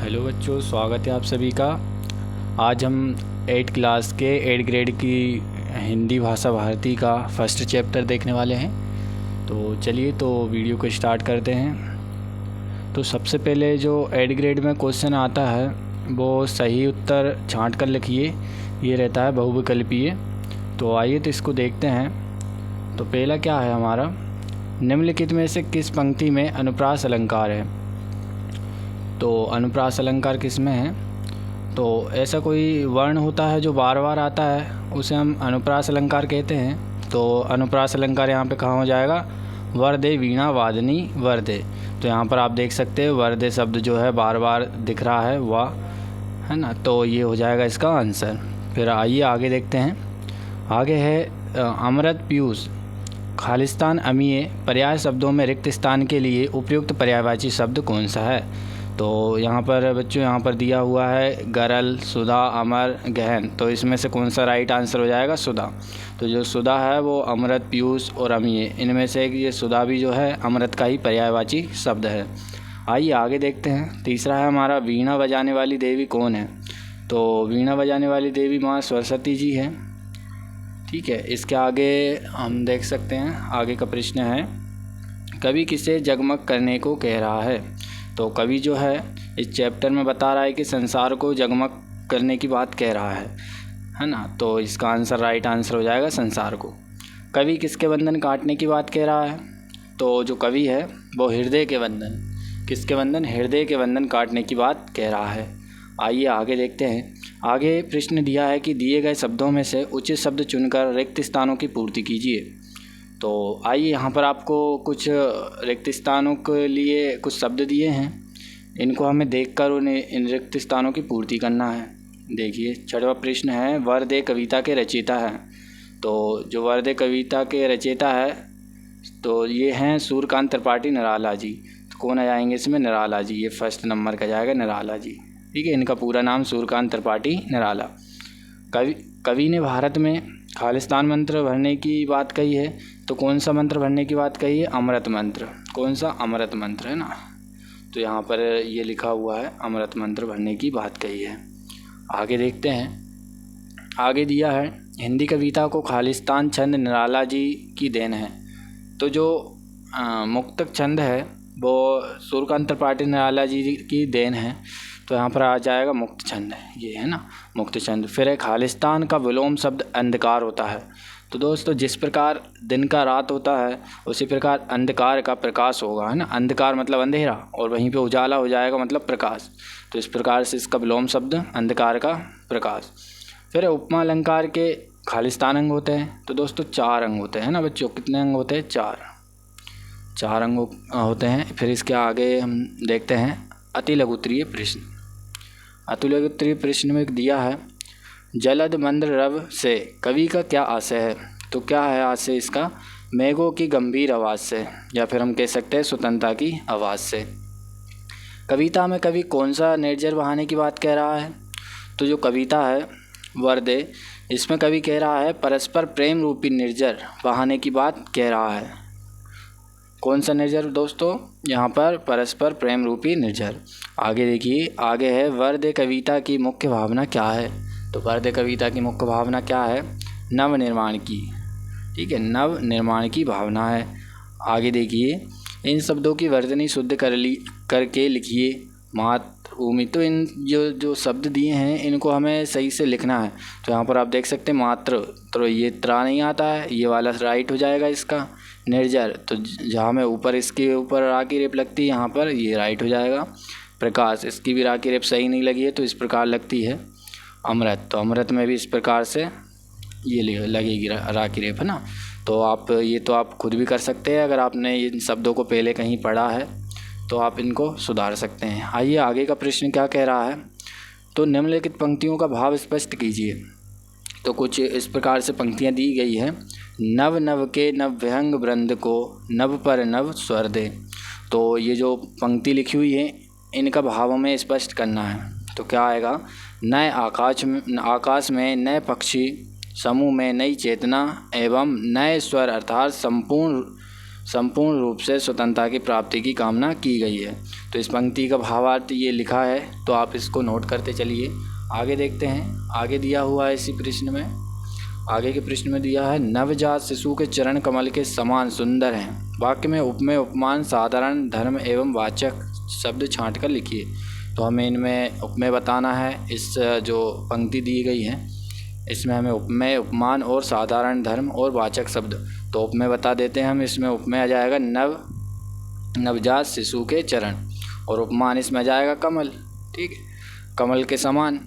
Hello बच्चों, स्वागत है आप सभी का। आज हम 8 क्लास के 8 ग्रेड की हिंदी भाषा भारती का फर्स्ट चैप्टर देखने वाले हैं। तो चलिए वीडियो को स्टार्ट करते हैं। तो सबसे पहले जो 8 ग्रेड में क्वेश्चन आता है वो सही उत्तर छांट कर लिखिए। ये रहता है बहुविकल्पीय। तो आइए इसको देखते हैं। तो पहला क्या है हमारा, निम्नलिखित में से किस पंक्ति में अनुप्रास अलंकार है। तो अनुप्रास अलंकार किस में है, तो ऐसा कोई वर्ण होता है जो बार बार आता है उसे हम अनुप्रास अलंकार कहते हैं। तो अनुप्रास अलंकार यहाँ पे कहाँ हो जाएगा, वरदे वीणा वादनी वरदे। तो यहाँ पर आप देख सकते हैं वरदे शब्द जो है बार बार दिख रहा है, वाह, है ना। तो ये हो जाएगा इसका आंसर। फिर आइए आगे देखते हैं। आगे है अमृत पीयूष खालिस्तान अमीय पर्याय शब्दों में रिक्त स्थान के लिए उपयुक्त पर्यायवाची शब्द कौन सा है। तो यहाँ पर बच्चों यहाँ पर दिया हुआ है गरल, सुधा, अमर, गहन। तो इसमें से कौन सा राइट आंसर हो जाएगा, सुधा। तो जो सुधा है वो अमृत, पीयूष और अमीय, इनमें से एक ये सुधा भी जो है अमृत का ही पर्यायवाची शब्द है। आइए आगे देखते हैं। तीसरा है हमारा वीणा बजाने वाली देवी कौन है। तो वीणा बजाने वाली देवी माँ सरस्वती जी है। ठीक है, इसके आगे हम देख सकते हैं। आगे का प्रश्न है, कवि किसे जगमग करने को कह रहा है। तो कवि जो है इस चैप्टर में बता रहा है कि संसार को जगमग करने की बात कह रहा है ना। तो इसका आंसर राइट आंसर हो जाएगा संसार को। कवि किसके बंधन काटने की बात कह रहा है। तो जो कवि है वो हृदय के बंधन, किसके बंधन, हृदय के बंधन काटने की बात कह रहा है। आइए आगे देखते हैं। आगे प्रश्न दिया है कि दिए गए शब्दों में से उचित शब्द चुनकर रिक्त स्थानों की पूर्ति कीजिए। तो आइए यहाँ पर आपको कुछ रिक्त स्थानों के लिए कुछ शब्द दिए हैं, इनको हमें देखकर उन्हें इन रिक्त स्थानों की पूर्ति करना है। देखिए छठवां प्रश्न है, वरदे कविता के रचयिता हैं। तो जो वरदे कविता के रचयिता है तो ये हैं सूर्यकांत त्रिपाठी निराला जी। तो कौन आ जाएंगे इसमें, निराला जी। ये फर्स्ट नंबर का जाएगा निराला जी। ठीक है, इनका पूरा नाम सूर्यकांत त्रिपाठी निराला। कवि ने भारत में खालिस्तान मंत्र भरने की बात कही है। तो कौन सा मंत्र भरने की बात कही है, अमृत मंत्र। कौन सा, अमृत मंत्र, है ना। तो यहाँ पर ये लिखा हुआ है अमृत मंत्र भरने की बात कही है। आगे देखते हैं। आगे दिया है, हिंदी कविता को खालिस्तान छंद निराला जी की देन है। तो जो मुक्तक छंद है वो सूर्यकांत त्रिपाठी निराला जी की देन है। तो यहाँ पर आ जाएगा मुक्त छंद, ये है ना, मुक्त छंद। फिर है खालिस्तान का विलोम शब्द अंधकार होता है। तो दोस्तों जिस प्रकार दिन का रात होता है उसी प्रकार अंधकार का प्रकाश होगा, है ना। अंधकार मतलब अंधेरा और वहीं पे उजाला हो जाएगा मतलब प्रकाश। तो इस प्रकार से इसका विलोम शब्द अंधकार का प्रकाश। फिर उपमा अलंकार के खालिस्तान अंग होते हैं। तो दोस्तों 4 अंग होते हैं ना बच्चों, कितने अंग होते हैं, 4 अंग होते हैं। फिर इसके आगे हम देखते हैं अति लघुत्तरीय प्रश्न। अति लघुत्तरीय प्रश्न में दिया है, जलद मंद्र रव से कवि का क्या आशय है। तो क्या है आशय इसका, मेघों की गंभीर आवाज़ से, या फिर हम कह सकते हैं स्वतंत्रता की आवाज़ से। कविता में कवि कौन सा निर्जर बहाने की बात कह रहा है। तो जो कविता है वरदे, इसमें कवि कह रहा है परस्पर प्रेम रूपी निर्जर बहाने की बात कह रहा है। कौन सा निर्जर दोस्तों, यहाँ पर परस्पर प्रेम रूपी निर्जर। आगे देखिए, आगे है वरदे कविता की मुख्य भावना क्या है। तो वरदे कविता की मुख्य भावना क्या है, नव निर्माण की। ठीक है, नव निर्माण की भावना है। आगे देखिए, इन शब्दों की वर्तनी शुद्ध करके लिखिए। मातृभूमि, तो इन जो शब्द दिए हैं इनको हमें सही से लिखना है। तो यहाँ पर आप देख सकते हैं मातृ, तो ये त्रा नहीं आता है, ये वाला राइट हो जाएगा इसका। निर्जर, तो जहाँ में ऊपर इसके ऊपर रा की रेप लगती है यहाँ पर ये राइट हो जाएगा। प्रकाश, इसकी भी रा की रेप सही नहीं लगी है तो इस प्रकार लगती है। अमृत, तो अमृत में भी इस प्रकार से ये लगेगी रा की रेप, है ना। तो आप ये तो आप खुद भी कर सकते हैं, अगर आपने इन शब्दों को पहले कहीं पढ़ा है तो आप इनको सुधार सकते हैं। आइए आगे का प्रश्न क्या कह रहा है, तो निम्नलिखित पंक्तियों का भाव स्पष्ट कीजिए। तो कुछ इस प्रकार से पंक्तियाँ दी गई हैं, नव नव के नव विहंग वृंद को नव पर नव स्वर दे। तो ये जो पंक्ति लिखी हुई है इनका भाव हमें स्पष्ट करना है। तो क्या आएगा, नए आकाश में नए पक्षी, समूह में नई चेतना एवं नए स्वर, अर्थात संपूर्ण संपूर्ण रूप से स्वतंत्रता की प्राप्ति की कामना की गई है। तो इस पंक्ति का भावार्थ ये लिखा है, तो आप इसको नोट करते चलिए। आगे देखते हैं, आगे दिया हुआ है इसी प्रश्न में, आगे के प्रश्न में दिया है नवजात शिशु के चरण कमल के समान सुंदर हैं। वाक्य में उपमेय, उपमान, साधारण, धर्म एवं वाचक शब्द छांट कर लिखिए। तो हमें इनमें उपमेय बताना है। इस जो पंक्ति दी गई है इसमें हमें उपमेय, उपमान और साधारण, धर्म और वाचक शब्द। तो उपमेय बता देते हैं हम। इसमें उपमेय आ जाएगा नवजात शिशु के चरण, और उपमान इसमें आ जाएगा कमल। ठीक है, कमल के समान,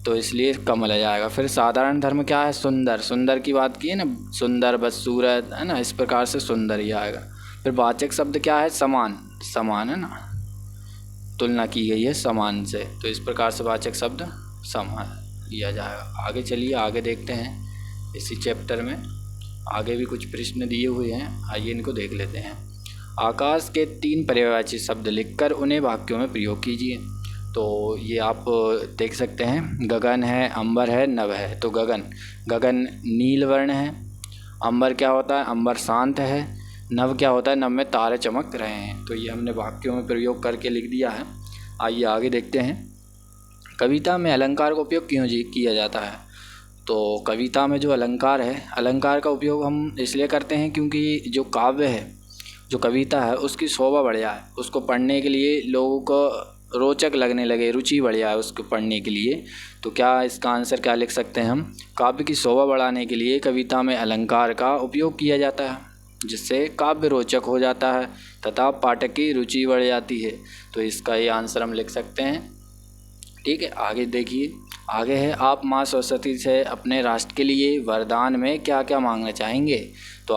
तो इसलिए कमल आ जाएगा। फिर साधारण धर्म क्या है? सुंदर, सुंदर की बात की है ना, सुंदर, बदसूरत, है ना, इस प्रकार से सुंदर ही आएगा। फिर वाचक शब्द क्या है? समान, समान है ना, तुलना की गई है समान से, तो इस प्रकार से वाचक शब्द समान लिया जाएगा। आगे चलिए, आगे देखते हैं। इसी चैप्टर में आगे भी कुछ प्रश्न दिए हुए हैं, आइए इनको देख लेते हैं। आकाश के 3 पर्यायवाची शब्द लिखकर उन्हें वाक्यों में प्रयोग कीजिए। तो ये आप देख सकते हैं, गगन है, अंबर है, नभ है। तो गगन नील वर्ण है। अंबर क्या होता है? अंबर शांत है। नभ क्या होता है? नभ में तारे चमक रहे हैं। तो ये हमने वाक्यों में प्रयोग करके लिख दिया है। आइए आगे देखते हैं। कविता में अलंकार का उपयोग क्यों किया जाता है? तो कविता में जो अलंकार है, अलंकार का उपयोग हम इसलिए करते हैं क्योंकि जो काव्य है, जो कविता है, उसकी शोभा बढ़ जाए, उसको पढ़ने के लिए लोगों को रोचक लगने लगे, रुचि बढ़ जाए उसको पढ़ने के लिए। तो क्या इसका आंसर क्या लिख सकते हैं हम? काव्य की शोभा बढ़ाने के लिए कविता में अलंकार का उपयोग किया जाता है, जिससे काव्य रोचक हो जाता है तथा पाठक की रुचि बढ़ जाती है। तो इसका ये आंसर हम लिख सकते हैं। ठीक है, आगे देखिए, आगे है आप माँ सरस्वती से अपने राष्ट्र के लिए वरदान में क्या क्या मांगना चाहेंगे? तो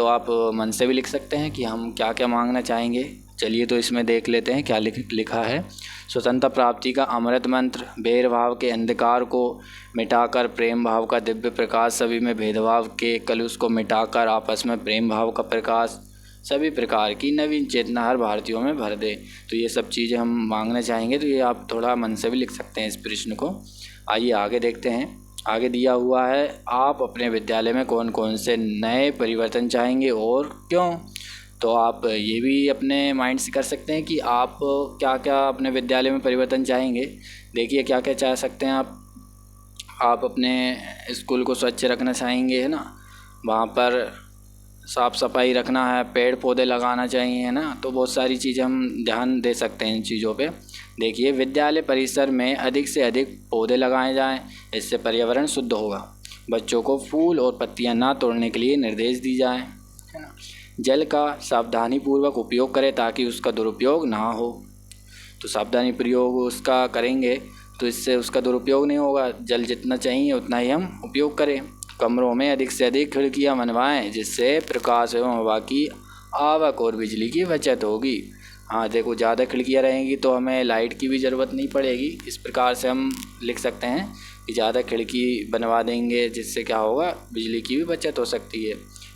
आप मन से भी लिख सकते हैं कि हम क्या क्या मांगना चाहेंगे। चलिए तो इसमें देख लेते हैं क्या लिखा है। स्वतंत्रता प्राप्ति का अमृत मंत्र, भेदभाव के अंधकार को मिटाकर प्रेम भाव का दिव्य प्रकाश, सभी में भेदभाव के कलुष को मिटाकर आपस में प्रेम भाव का प्रकाश, सभी प्रकार की नवीन चेतना हर भारतीयों में भर दे। तो ये सब चीज़ें हम मांगना चाहेंगे। तो ये आप थोड़ा मन से भी लिख सकते हैं इस प्रश्न को। आइए आगे देखते हैं। आगे दिया हुआ है आप अपने विद्यालय में कौन कौन से नए परिवर्तन चाहेंगे और क्यों? तो आप ये भी अपने माइंड से कर सकते हैं कि आप क्या क्या अपने विद्यालय में परिवर्तन चाहेंगे। देखिए क्या क्या चाह सकते हैं आप अपने स्कूल को स्वच्छ रखना चाहेंगे, है ना, वहाँ पर साफ़ सफाई रखना है, पेड़ पौधे लगाना चाहिए, है ना। तो बहुत सारी चीज़ें हम ध्यान दे सकते हैं इन चीज़ों पे। देखिए, विद्यालय परिसर में अधिक से अधिक पौधे लगाए जाएं, इससे पर्यावरण शुद्ध होगा। बच्चों को फूल और पत्तियां ना तोड़ने के लिए निर्देश दी जाएं, है ना। जल का सावधानीपूर्वक उपयोग करें ताकि उसका दुरुपयोग ना हो। तो सावधानी प्रयोग उसका करेंगे तो इससे उसका दुरुपयोग नहीं होगा। जल जितना चाहिए उतना ही हम उपयोग करें। कमरों में अधिक से अधिक खिड़कियां बनवाएं, जिससे प्रकाश एवं हवा की आवक और बिजली की बचत होगी। हाँ देखो, ज़्यादा खिड़कियां रहेंगी तो हमें लाइट की भी ज़रूरत नहीं पड़ेगी। इस प्रकार से हम लिख सकते हैं कि ज़्यादा खिड़की बनवा देंगे, जिससे क्या होगा, बिजली की भी बचत हो सकती है।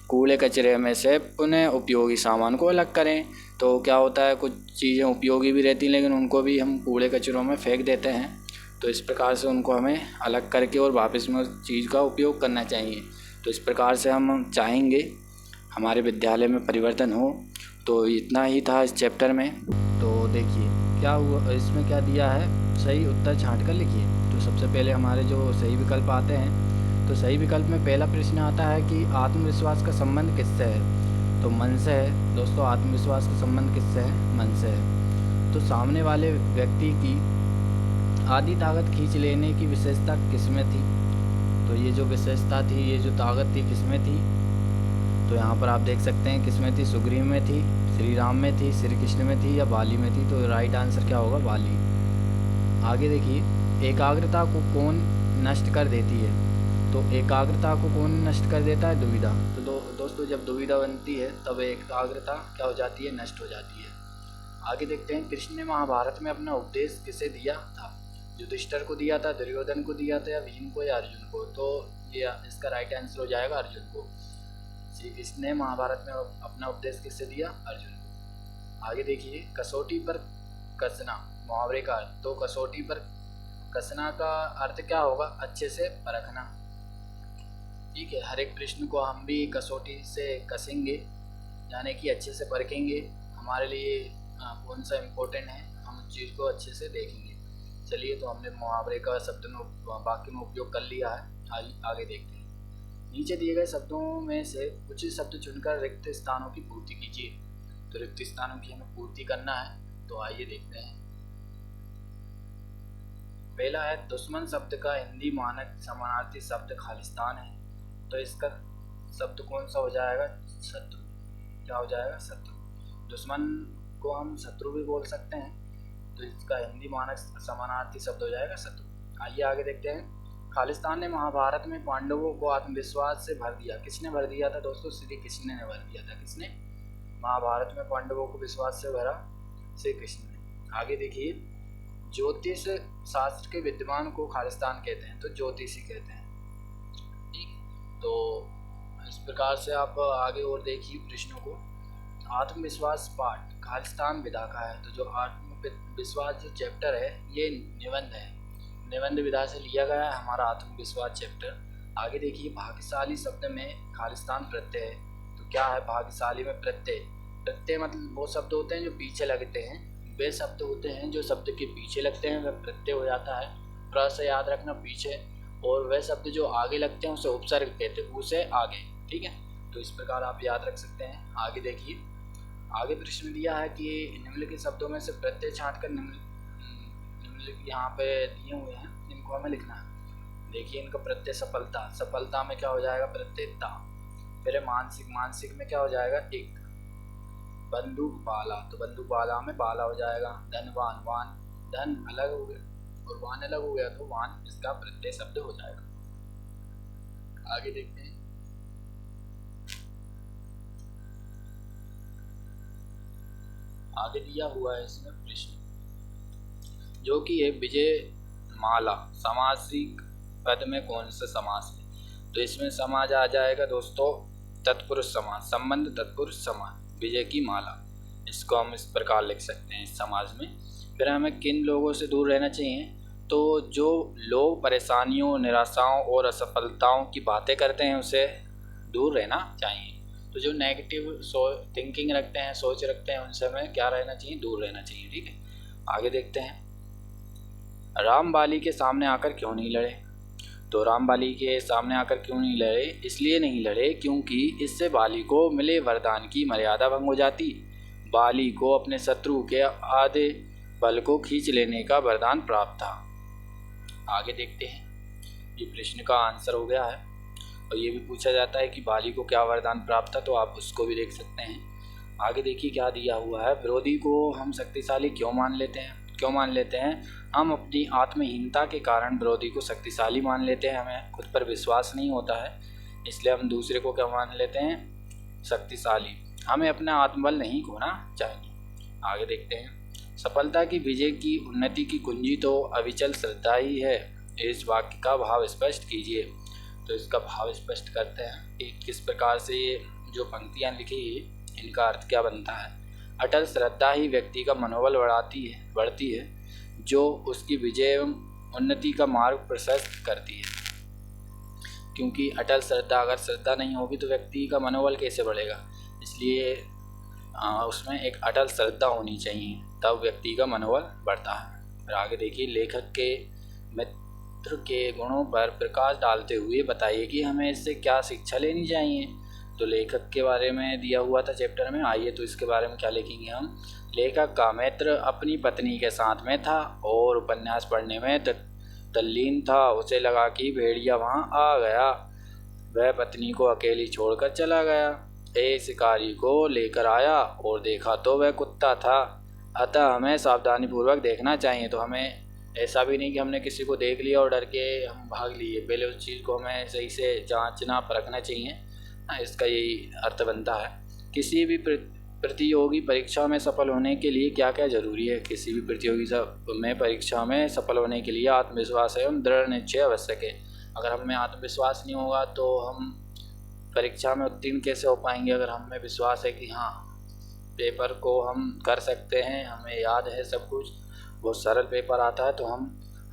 कूड़े कचरे में से पुनः उपयोगी सामान को अलग करें। तो क्या होता है, कुछ चीज़ें उपयोगी भी रहती हैं लेकिन उनको भी हम कूड़े कचरों में फेंक देते हैं। तो इस प्रकार से उनको हमें अलग करके और वापस में उस चीज़ का उपयोग करना चाहिए। तो इस प्रकार से हम चाहेंगे हमारे विद्यालय में परिवर्तन हो। तो इतना ही था इस चैप्टर में। तो देखिए क्या हुआ, इसमें क्या दिया है, सही उत्तर छांट कर लिखिए। तो सबसे पहले हमारे जो सही विकल्प आते हैं, तो सही विकल्प में पहला प्रश्न आता है कि आत्मविश्वास का संबंध किससे है? तो मन से है दोस्तों। आत्मविश्वास का संबंध किससे है? मन से है। तो सामने वाले व्यक्ति की आधी ताकत खींच लेने की विशेषता किसमें थी? तो ये जो विशेषता थी, ये जो ताकत थी, किसमें थी? तो यहाँ पर आप देख सकते हैं किसमें थी, सुग्रीव में थी, श्री राम में थी, श्री कृष्ण में थी या बाली में थी। तो राइट आंसर क्या होगा? बाली। आगे देखिए, एकाग्रता को कौन नष्ट कर देती है? तो एकाग्रता को कौन नष्ट कर देता है? दुविधा। तो दोस्तों जब दुविधा बनती है तब एकाग्रता क्या हो जाती है? नष्ट हो जाती है। आगे देखते हैं, कृष्ण ने महाभारत में अपना उपदेश किसे दिया था? युधिष्ठिर को दिया था, दुर्योधन को दिया था, या भीम को, या अर्जुन को? तो ये इसका राइट आंसर हो जाएगा अर्जुन को। श्री कृष्ण ने महाभारत में अपना उपदेश किससे दिया? अर्जुन को। आगे देखिए, कसौटी पर कसना मुहावरे का अर्थ। तो कसौटी पर कसना का अर्थ क्या होगा? अच्छे से परखना। ठीक है, हर एक प्रश्न को हम भी कसौटी से कसेंगे यानी कि अच्छे से परखेंगे हमारे लिए कौन सा इम्पोर्टेंट है, हम उस चीज़ को अच्छे से देखेंगे। चलिए, तो हमने मुहावरे का शब्द में वाक्य में उपयोग कर लिया है, आगे देखते हैं। नीचे दिए गए शब्दों में से कुछ शब्द चुनकर रिक्त स्थानों की पूर्ति कीजिए। तो रिक्त स्थानों की हमें पूर्ति करना है, तो आइए देखते हैं। पहला है, दुश्मन शब्द का हिंदी मानक समानार्थी शब्द खालिस्तान है। तो इसका शब्द कौन सा हो जाएगा? शत्रु। क्या हो जाएगा? शत्रु। दुश्मन को हम शत्रु भी बोल सकते हैं, तो इसका हिंदी मानक समानार्थी शब्द हो जाएगा शत्रु। आइए आगे देखते हैं। खालिस्तान ने महाभारत में पांडवों को आत्मविश्वास से भर दिया। किसने भर दिया था दोस्तों? श्री कृष्ण ने भर दिया था। किसने? महाभारत में पांडवों को विश्वास से भरा श्री कृष्ण ने। आगे देखिए, ज्योतिष शास्त्र के विद्वान को खालिस्तान कहते हैं, तो ज्योतिषी कहते हैं। ठीक, तो इस प्रकार से आप आगे और देखिए प्रश्नों को। आत्मविश्वास पाठ खालिस्तान विधा का है। तो जो आत्मविश्वास जो चैप्टर है ये निबंध है, निबंध विधा से लिया गया है हमारा आत्मविश्वास चैप्टर। आगे देखिए, भाग्यशाली शब्द में खालिस्तान प्रत्यय है। तो क्या है भाग्यशाली में प्रत्यय? प्रत्यय मतलब वो शब्द होते हैं जो पीछे लगते हैं, वे शब्द होते हैं जो शब्द के पीछे लगते हैं, वह प्रत्यय हो जाता है। थोड़ा सा याद रखना पीछे। और वह शब्द जो आगे लगते हैं उसे उपसर्ग कहते हैं, उसे आगे। ठीक है, तो इस प्रकार आप याद रख सकते हैं। आगे देखिए, आगे प्रश्न दिया है कि निम्नलिखित शब्दों में से प्रत्यय छांट कर निम्नलिखित यहाँ पे दिए हुए हैं, इनको हमें लिखना है। देखिए, इनका प्रत्यय सफलता, सफलता में क्या हो जाएगा? प्रत्यय ता। फिर मानसिक, मानसिक में क्या हो जाएगा? एक। बंदूक बाला, तो बंदूक बाला में बाला हो जाएगा। धनवान, वान, धन अलग हो गया और वान अलग हो गया, तो वान इसका प्रत्यय शब्द हो जाएगा। आगे देखते हैं। आगे दिया हुआ है इसमें प्रश्न, जो कि है विजय माला समासिक पद में कौन सा समास है? तो इसमें समाज आ जाएगा दोस्तों तत्पुरुष समास, संबंध तत्पुरुष समास, विजय की माला। इसको हम इस प्रकार लिख सकते हैं इस समाज में। फिर हमें किन लोगों से दूर रहना चाहिए? तो जो लोग परेशानियों, निराशाओं और असफलताओं की बातें करते हैं उसे दूर रहना चाहिए। तो जो नेगेटिव थिंकिंग रखते हैं, सोच रखते हैं, उनसे हमें क्या रहना चाहिए? दूर रहना चाहिए। ठीक है, आगे देखते हैं। राम बाली के सामने आकर क्यों नहीं लड़े? तो राम बाली के सामने आकर क्यों नहीं लड़े? इसलिए नहीं लड़े क्योंकि इससे बाली को मिले वरदान की मर्यादा भंग हो जाती। बाली को अपने शत्रु के आधे बल को खींच लेने का वरदान प्राप्त था। आगे देखते हैं, ये प्रश्न का आंसर हो गया है। और ये भी पूछा जाता है कि बाली को क्या वरदान प्राप्त था, तो आप उसको भी देख सकते हैं। आगे देखिए क्या दिया हुआ है। विरोधी को हम शक्तिशाली क्यों मान लेते हैं? क्यों मान लेते हैं? हम अपनी आत्महीनता के कारण विरोधी को शक्तिशाली मान लेते हैं। हमें खुद पर विश्वास नहीं होता है, इसलिए हम दूसरे को क्या मान लेते हैं? शक्तिशाली। हमें अपना आत्मबल नहीं खोना चाहिए। आगे देखते हैं। सफलता की, विजय की, उन्नति की कुंजी तो अविचल श्रद्धा ही है। इस वाक्य का भाव स्पष्ट कीजिए। तो इसका भाव स्पष्ट करते हैं कि किस प्रकार से ये जो पंक्तियाँ लिखी है इनका अर्थ क्या बनता है। अटल श्रद्धा ही व्यक्ति का मनोबल बढ़ती है, जो उसकी विजय एवं उन्नति का मार्ग प्रशस्त करती है। क्योंकि अटल श्रद्धा, अगर श्रद्धा नहीं होगी तो व्यक्ति का मनोबल कैसे बढ़ेगा? इसलिए उसमें एक अटल श्रद्धा होनी चाहिए, तब व्यक्ति का मनोबल बढ़ता है। फिर आगे देखिए, लेखक के मित्र के गुणों पर प्रकाश डालते हुए बताइए कि हमें इससे क्या शिक्षा लेनी चाहिए। तो लेखक के बारे में दिया हुआ था चैप्टर में। आइए तो इसके बारे में क्या लिखेंगे हम। लेखक का मित्र अपनी पत्नी के साथ में था और उपन्यास पढ़ने में तल्लीन था। उसे लगा कि भेड़िया वहाँ आ गया। वह पत्नी को अकेली छोड़कर चला गया। एक शिकारी को लेकर आया और देखा तो वह कुत्ता था। अतः हमें सावधानीपूर्वक देखना चाहिए। तो हमें ऐसा भी नहीं कि हमने किसी को देख लिया और डर के हम भाग लिए, पहले उस चीज़ को हमें सही से जांचना परखना चाहिए। इसका यही अर्थ बनता है। किसी भी प्रतियोगी परीक्षा में सफल होने के लिए क्या क्या जरूरी है? किसी भी प्रतियोगी में परीक्षा में सफल होने के लिए आत्मविश्वास एवं दृढ़ निश्चय आवश्यक है। अगर हमें आत्मविश्वास नहीं होगा तो हम परीक्षा में उत्तीर्ण कैसे हो पाएंगे? अगर हमें विश्वास है कि हाँ पेपर को हम कर सकते हैं, हमें याद है सब कुछ, बहुत सरल पेपर आता है, तो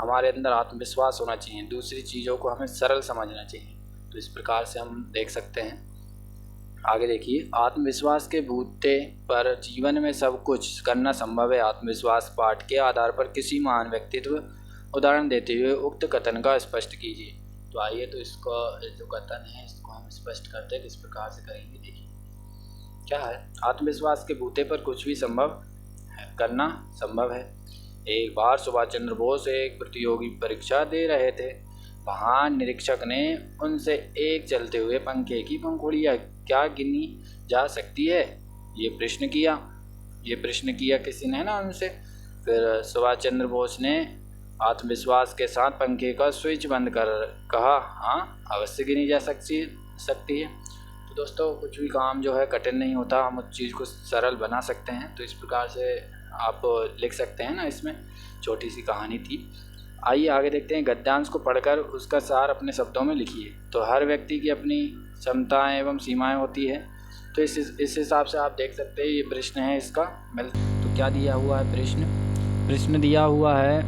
हमारे अंदर आत्मविश्वास होना चाहिए। दूसरी चीज़ों को हमें सरल समझना चाहिए। तो इस प्रकार से हम देख सकते हैं। आगे देखिए, आत्मविश्वास के बूते पर जीवन में सब कुछ करना संभव है। आत्मविश्वास पाठ के आधार पर किसी महान व्यक्तित्व उदाहरण देते हुए उक्त कथन का स्पष्ट कीजिए। तो आइए तो इसको जो कथन है इसको हम स्पष्ट करते हैं, किस प्रकार से करेंगे। देखिए क्या है, आत्मविश्वास के बूते पर कुछ भी संभव है, करना संभव है। एक बार सुभाष चंद्र बोस एक प्रतियोगी परीक्षा दे रहे थे। वहाँ निरीक्षक ने उनसे एक चलते हुए पंखे की पंखुड़ियाँ क्या गिनी जा सकती है, ये प्रश्न किया किसी ने ना उनसे। फिर सुभाष चंद्र बोस ने आत्मविश्वास के साथ पंखे का स्विच बंद कर कहा, हाँ अवश्य गिनी जा सकती है। तो दोस्तों कुछ भी काम जो है कठिन नहीं होता, हम उस चीज़ को सरल बना सकते हैं। तो इस प्रकार से आप लिख सकते हैं ना, इसमें छोटी सी कहानी थी। आइए आगे देखते हैं। गद्यांश को पढ़कर उसका सार अपने शब्दों में लिखिए। तो हर व्यक्ति की अपनी क्षमताएं एवं सीमाएं होती है। तो इस हिसाब से आप देख सकते हैं ये प्रश्न है इसका। तो क्या दिया हुआ है प्रश्न दिया हुआ है,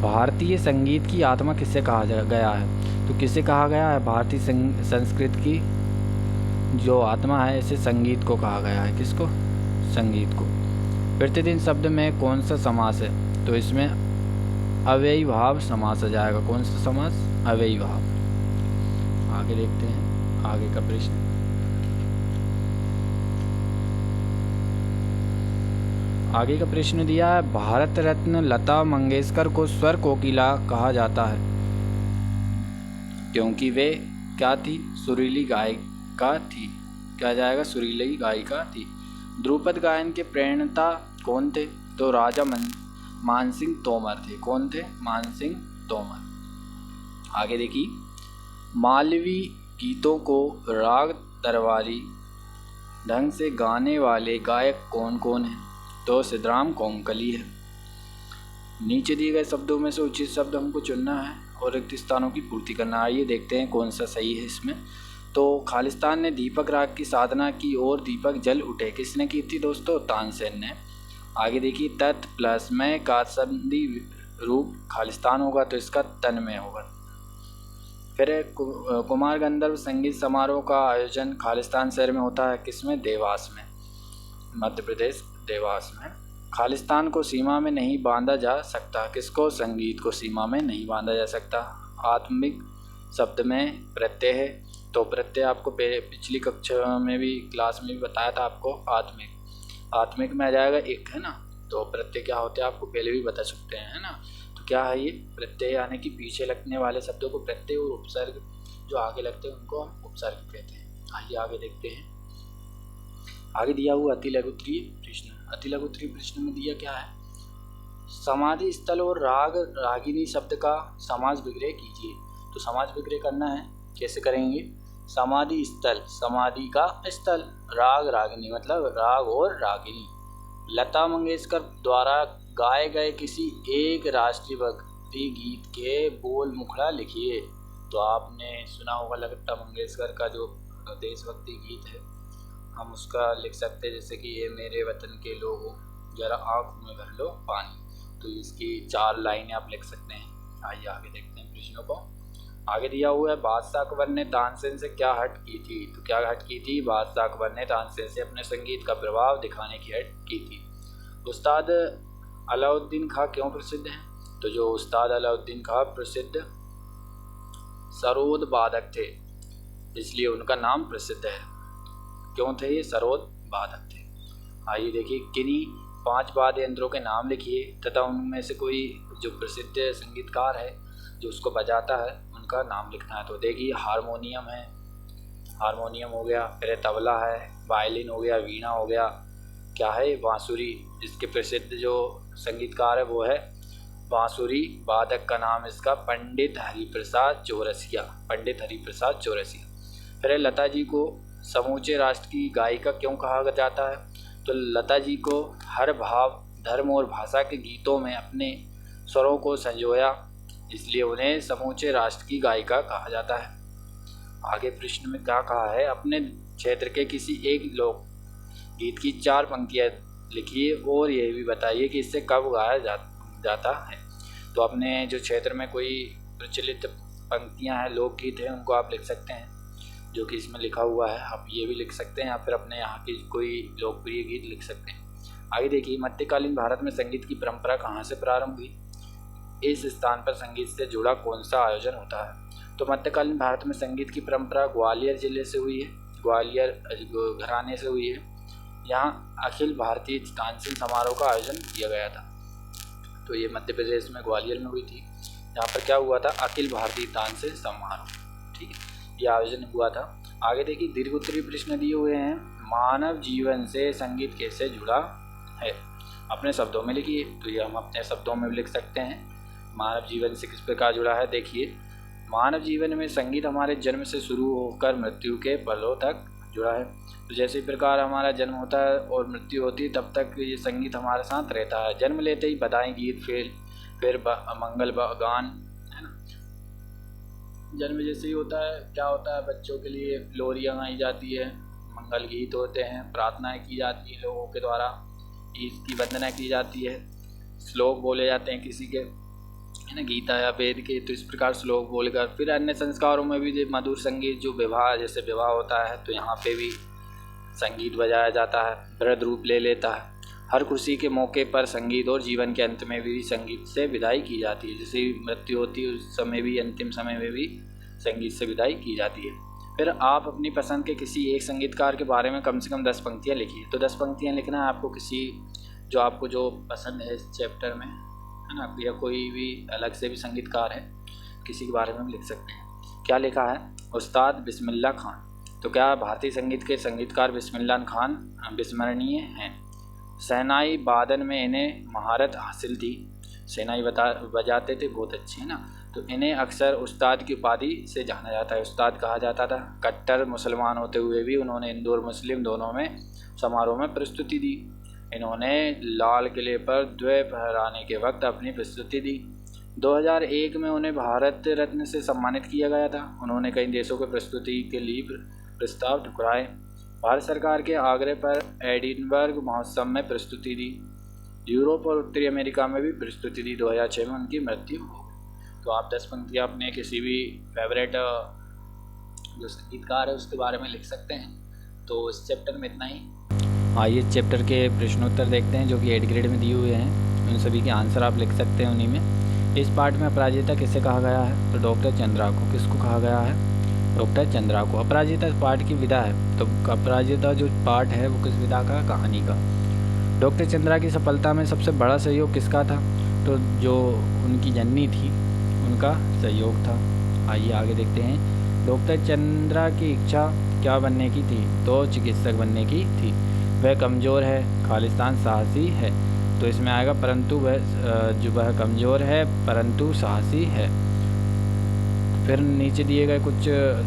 भारतीय संगीत की आत्मा किसे कहा गया है। तो किसे कहा गया है, भारतीय संस्कृत की जो आत्मा है इसे संगीत को कहा गया है। किसको, संगीत को। प्रतिदिन शब्द में कौन सा समास है, तो इसमें अव्ययी भाव समास आ जाएगा। कौन सा समास, अव्ययी भाव। आगे देखते हैं आगे का प्रश्न। आगे का प्रश्न दिया है, भारत रत्न लता मंगेशकर को स्वर कोकिला कहा जाता है क्योंकि वे क्या थी, सुरीली गायिका थी। क्या जाएगा, सुरीली गायिका थी। ध्रुपद गायन के प्रणेता कौन थे, तो राजा मानसिंह तोमर थे। कौन थे, मानसिंह तोमर। आगे देखिए, मालवी गीतों को राग दरबारी ढंग से गाने वाले गायक कौन कौन हैं, तो सिद्धराम कोंकली है। नीचे दिए गए शब्दों में से उचित शब्द हमको चुनना है और रिक्त स्थानों की पूर्ति करना। आइए देखते हैं कौन सा सही है इसमें। तो खालिस्तान ने दीपक राग की साधना की और दीपक जल उठे, किसने की थी दोस्तों, तानसेन ने। आगे देखिए, तत् प्लस में का संधि रूप खालिस्तान होगा तो इसका तन में होगा। फिर कुमार गंधर्व संगीत समारोह का आयोजन खालिस्तान शहर में होता है, किसमें, देवास में, मध्य प्रदेश देवास में। खालिस्तान को सीमा में नहीं बांधा जा सकता, किसको, संगीत को सीमा में नहीं बांधा जा सकता। आत्मिक शब्द में प्रत्यय है, तो प्रत्यय आपको पिछली कक्षा में भी क्लास में भी बताया था आपको। आत्मिक में आ जाएगा एक, है ना। तो प्रत्यय क्या होते हैं आपको पहले भी बता चुकते हैं, है ना। तो क्या है ये प्रत्यय, यानी कि पीछे लगने वाले शब्दों को प्रत्यय और उपसर्ग जो आगे लगते हैं उनको हम उपसर्ग कहते हैं। आइए आगे देखते हैं। आगे दिया हुआ अति लघुत्तरीय प्रश्न। अति लघुत्तरीय प्रश्न में दिया क्या है, समाधि स्थल और राग रागिनी शब्द का समास विग्रह कीजिए। तो समास विग्रह करना है, कैसे करेंगे, समाधि स्थल, समाधि का स्थल, राग रागिनी मतलब राग और रागिनी। लता मंगेशकर द्वारा गाए गए किसी एक राष्ट्रीय भक्ति गीत के बोल मुखड़ा लिखिए। तो आपने सुना होगा लता मंगेशकर का जो देशभक्ति गीत है, हम उसका लिख सकते हैं जैसे कि ये मेरे वतन के लोगों जरा आँख में भर लो पानी। तो इसकी 4 लाइनें आप लिख सकते हैं। आइए आगे देखते हैं प्रश्नों को। आगे दिया हुआ है, बादशाह अकबर ने तानसेन से क्या हट की थी। तो क्या हट की थी, बादशाह अकबर ने तानसेन से अपने संगीत का प्रभाव दिखाने की हट की थी। उस्ताद अलाउद्दीन खां क्यों प्रसिद्ध हैं, तो जो उस्ताद अलाउद्दीन खां प्रसिद्ध सरोद वादक थे, इसलिए उनका नाम प्रसिद्ध है। क्यों थे ये, सरोद वादक थे। आइए देखिए, किन्हीं 5 वाद्य यंत्रों के नाम लिखिए तथा उनमें से कोई जो प्रसिद्ध संगीतकार है जो उसको बजाता है उनका नाम लिखना है। तो देखिए, हारमोनियम है, हारमोनियम हो गया, फिर तबला है, वायलिन हो गया, वीणा हो गया, क्या है बांसुरी, जिसके प्रसिद्ध जो संगीतकार है वो है बांसुरी वादक का नाम इसका पंडित हरिप्रसाद चौरसिया, पंडित हरिप्रसाद चौरसिया। फिर लता जी को समूचे राष्ट्र की गायिका क्यों कहा जाता है, तो लता जी को हर भाव धर्म और भाषा के गीतों में अपने स्वरों को संजोया, इसलिए उन्हें समूचे राष्ट्र की गायिका कहा जाता है। आगे प्रश्न में क्या कहा है, अपने क्षेत्र के किसी एक लोक गीत की 4 पंक्तियाँ लिखिए और यह भी बताइए कि इससे कब गाया जाता है। तो अपने जो क्षेत्र में कोई प्रचलित पंक्तियाँ हैं, लोकगीत हैं, उनको आप लिख सकते हैं जो कि इसमें लिखा हुआ है। आप ये भी लिख सकते हैं या फिर अपने यहाँ की कोई लोकप्रिय गीत लिख सकते हैं। आगे देखिए, मध्यकालीन भारत में संगीत की परंपरा कहाँ से प्रारंभ हुई? इस स्थान पर संगीत से जुड़ा कौन सा आयोजन होता है? तो मध्यकालीन भारत में संगीत की परंपरा ग्वालियर जिले से हुई है, ग्वालियर घराने से हुई है। यहाँ अखिल भारतीय तानसेन समारोह का आयोजन किया गया था। तो ये मध्य प्रदेश में ग्वालियर में हुई थी। यहाँ पर क्या हुआ था? अखिल भारतीय तानसेन समारोह, ठीक है, ये आयोजन हुआ था। आगे देखिए, दीर्घ उत्तरीय प्रश्न दिए हुए हैं। मानव जीवन से संगीत कैसे जुड़ा है? अपने शब्दों में लिखिए। तो ये हम अपने शब्दों में भी लिख सकते हैं। मानव जीवन से किस प्रकार जुड़ा है? देखिए, मानव जीवन में संगीत हमारे जन्म से शुरू होकर मृत्यु के पलों तक जुड़ा है। तो जैसे प्रकार हमारा जन्म होता है और मृत्यु होती है, तब तक ये संगीत हमारे साथ रहता है। जन्म लेते ही बधाई गीत, फिर मंगल गान, है ना। जन्म जैसे ही होता है, क्या होता है, बच्चों के लिए लोरियाँ गाई जाती है, मंगल गीत होते हैं, प्रार्थनाएं की जाती है लोगों के द्वारा, ईद की वंदना की जाती है, श्लोक बोले जाते हैं किसी के, है ना, गीता या वेद के। तो इस प्रकार श्लोक बोलकर फिर अन्य संस्कारों में भी मधुर संगीत, जो विवाह, जैसे विवाह होता है तो यहाँ पे भी संगीत बजाया जाता है, वृद्ध रूप ले लेता है। हर खुशी के मौके पर संगीत, और जीवन के अंत में भी संगीत से विदाई की जाती है। जैसे मृत्यु होती है उस समय भी, अंतिम समय में भी संगीत से विदाई की जाती है। फिर आप अपनी पसंद के किसी एक संगीतकार के बारे में कम से कम 10 पंक्तियाँ लिखिए। तो 10 पंक्तियाँ लिखना है आपको, किसी जो आपको जो पसंद है इस चैप्टर में, है ना, या कोई भी अलग से भी संगीतकार है, किसी के बारे में भी लिख सकते हैं। क्या लिखा है? उस्ताद बिस्मिल्लाह खान। तो क्या भारतीय संगीत के संगीतकार बिस्मिल्लाह खान विस्मरणीय हैं? शहनाई वादन में इन्हें महारत हासिल थी, शहनाई बजाते थे बहुत अच्छे, है ना। तो इन्हें अक्सर उस्ताद की उपाधि से जाना जाता है, उस्ताद कहा जाता था। कट्टर मुसलमान होते हुए भी उन्होंने हिंदू और मुस्लिम दोनों में समारोह में प्रस्तुति दी। इन्होंने लाल किले पर ध्वज फहराने के वक्त अपनी प्रस्तुति दी। 2001 में उन्हें भारत रत्न से सम्मानित किया गया था। उन्होंने कई देशों के प्रस्तुति के लिए प्रस्ताव ठुकराए। भारत सरकार के आग्रह पर एडिनबर्ग महोत्सव में प्रस्तुति दी। यूरोप और उत्तरी अमेरिका में भी प्रस्तुति दी। 2006 में उनकी मृत्यु हो गई। तो आप 10 पंक्तियाँ अपने किसी भी फेवरेट जो संगीतकार है उसके बारे में लिख सकते हैं। तो इस चैप्टर में इतना ही। आइए चैप्टर के प्रश्नोत्तर देखते हैं, जो कि 8 ग्रेड में दिए हुए हैं। उन सभी के आंसर आप लिख सकते हैं उन्हीं में। इस पाठ में अपराजिता किसे कहा गया है? तो डॉक्टर चंद्रा को। किसको कहा गया है? डॉक्टर चंद्रा को। अपराजिता पाठ की विधा है। तो अपराजिता जो पाठ है वो किस विधा का? कहानी का। डॉक्टर चंद्रा की सफलता में सबसे बड़ा सहयोग किसका था? तो जो उनकी जननी थी उनका सहयोग था। आइए आगे देखते हैं। डॉक्टर चंद्रा की इच्छा क्या बनने की थी? तो चिकित्सक बनने की थी। वह कमज़ोर है, खालिस्तान साहसी है। तो इसमें आएगा परंतु वह कमज़ोर है परंतु साहसी है। फिर नीचे दिए गए कुछ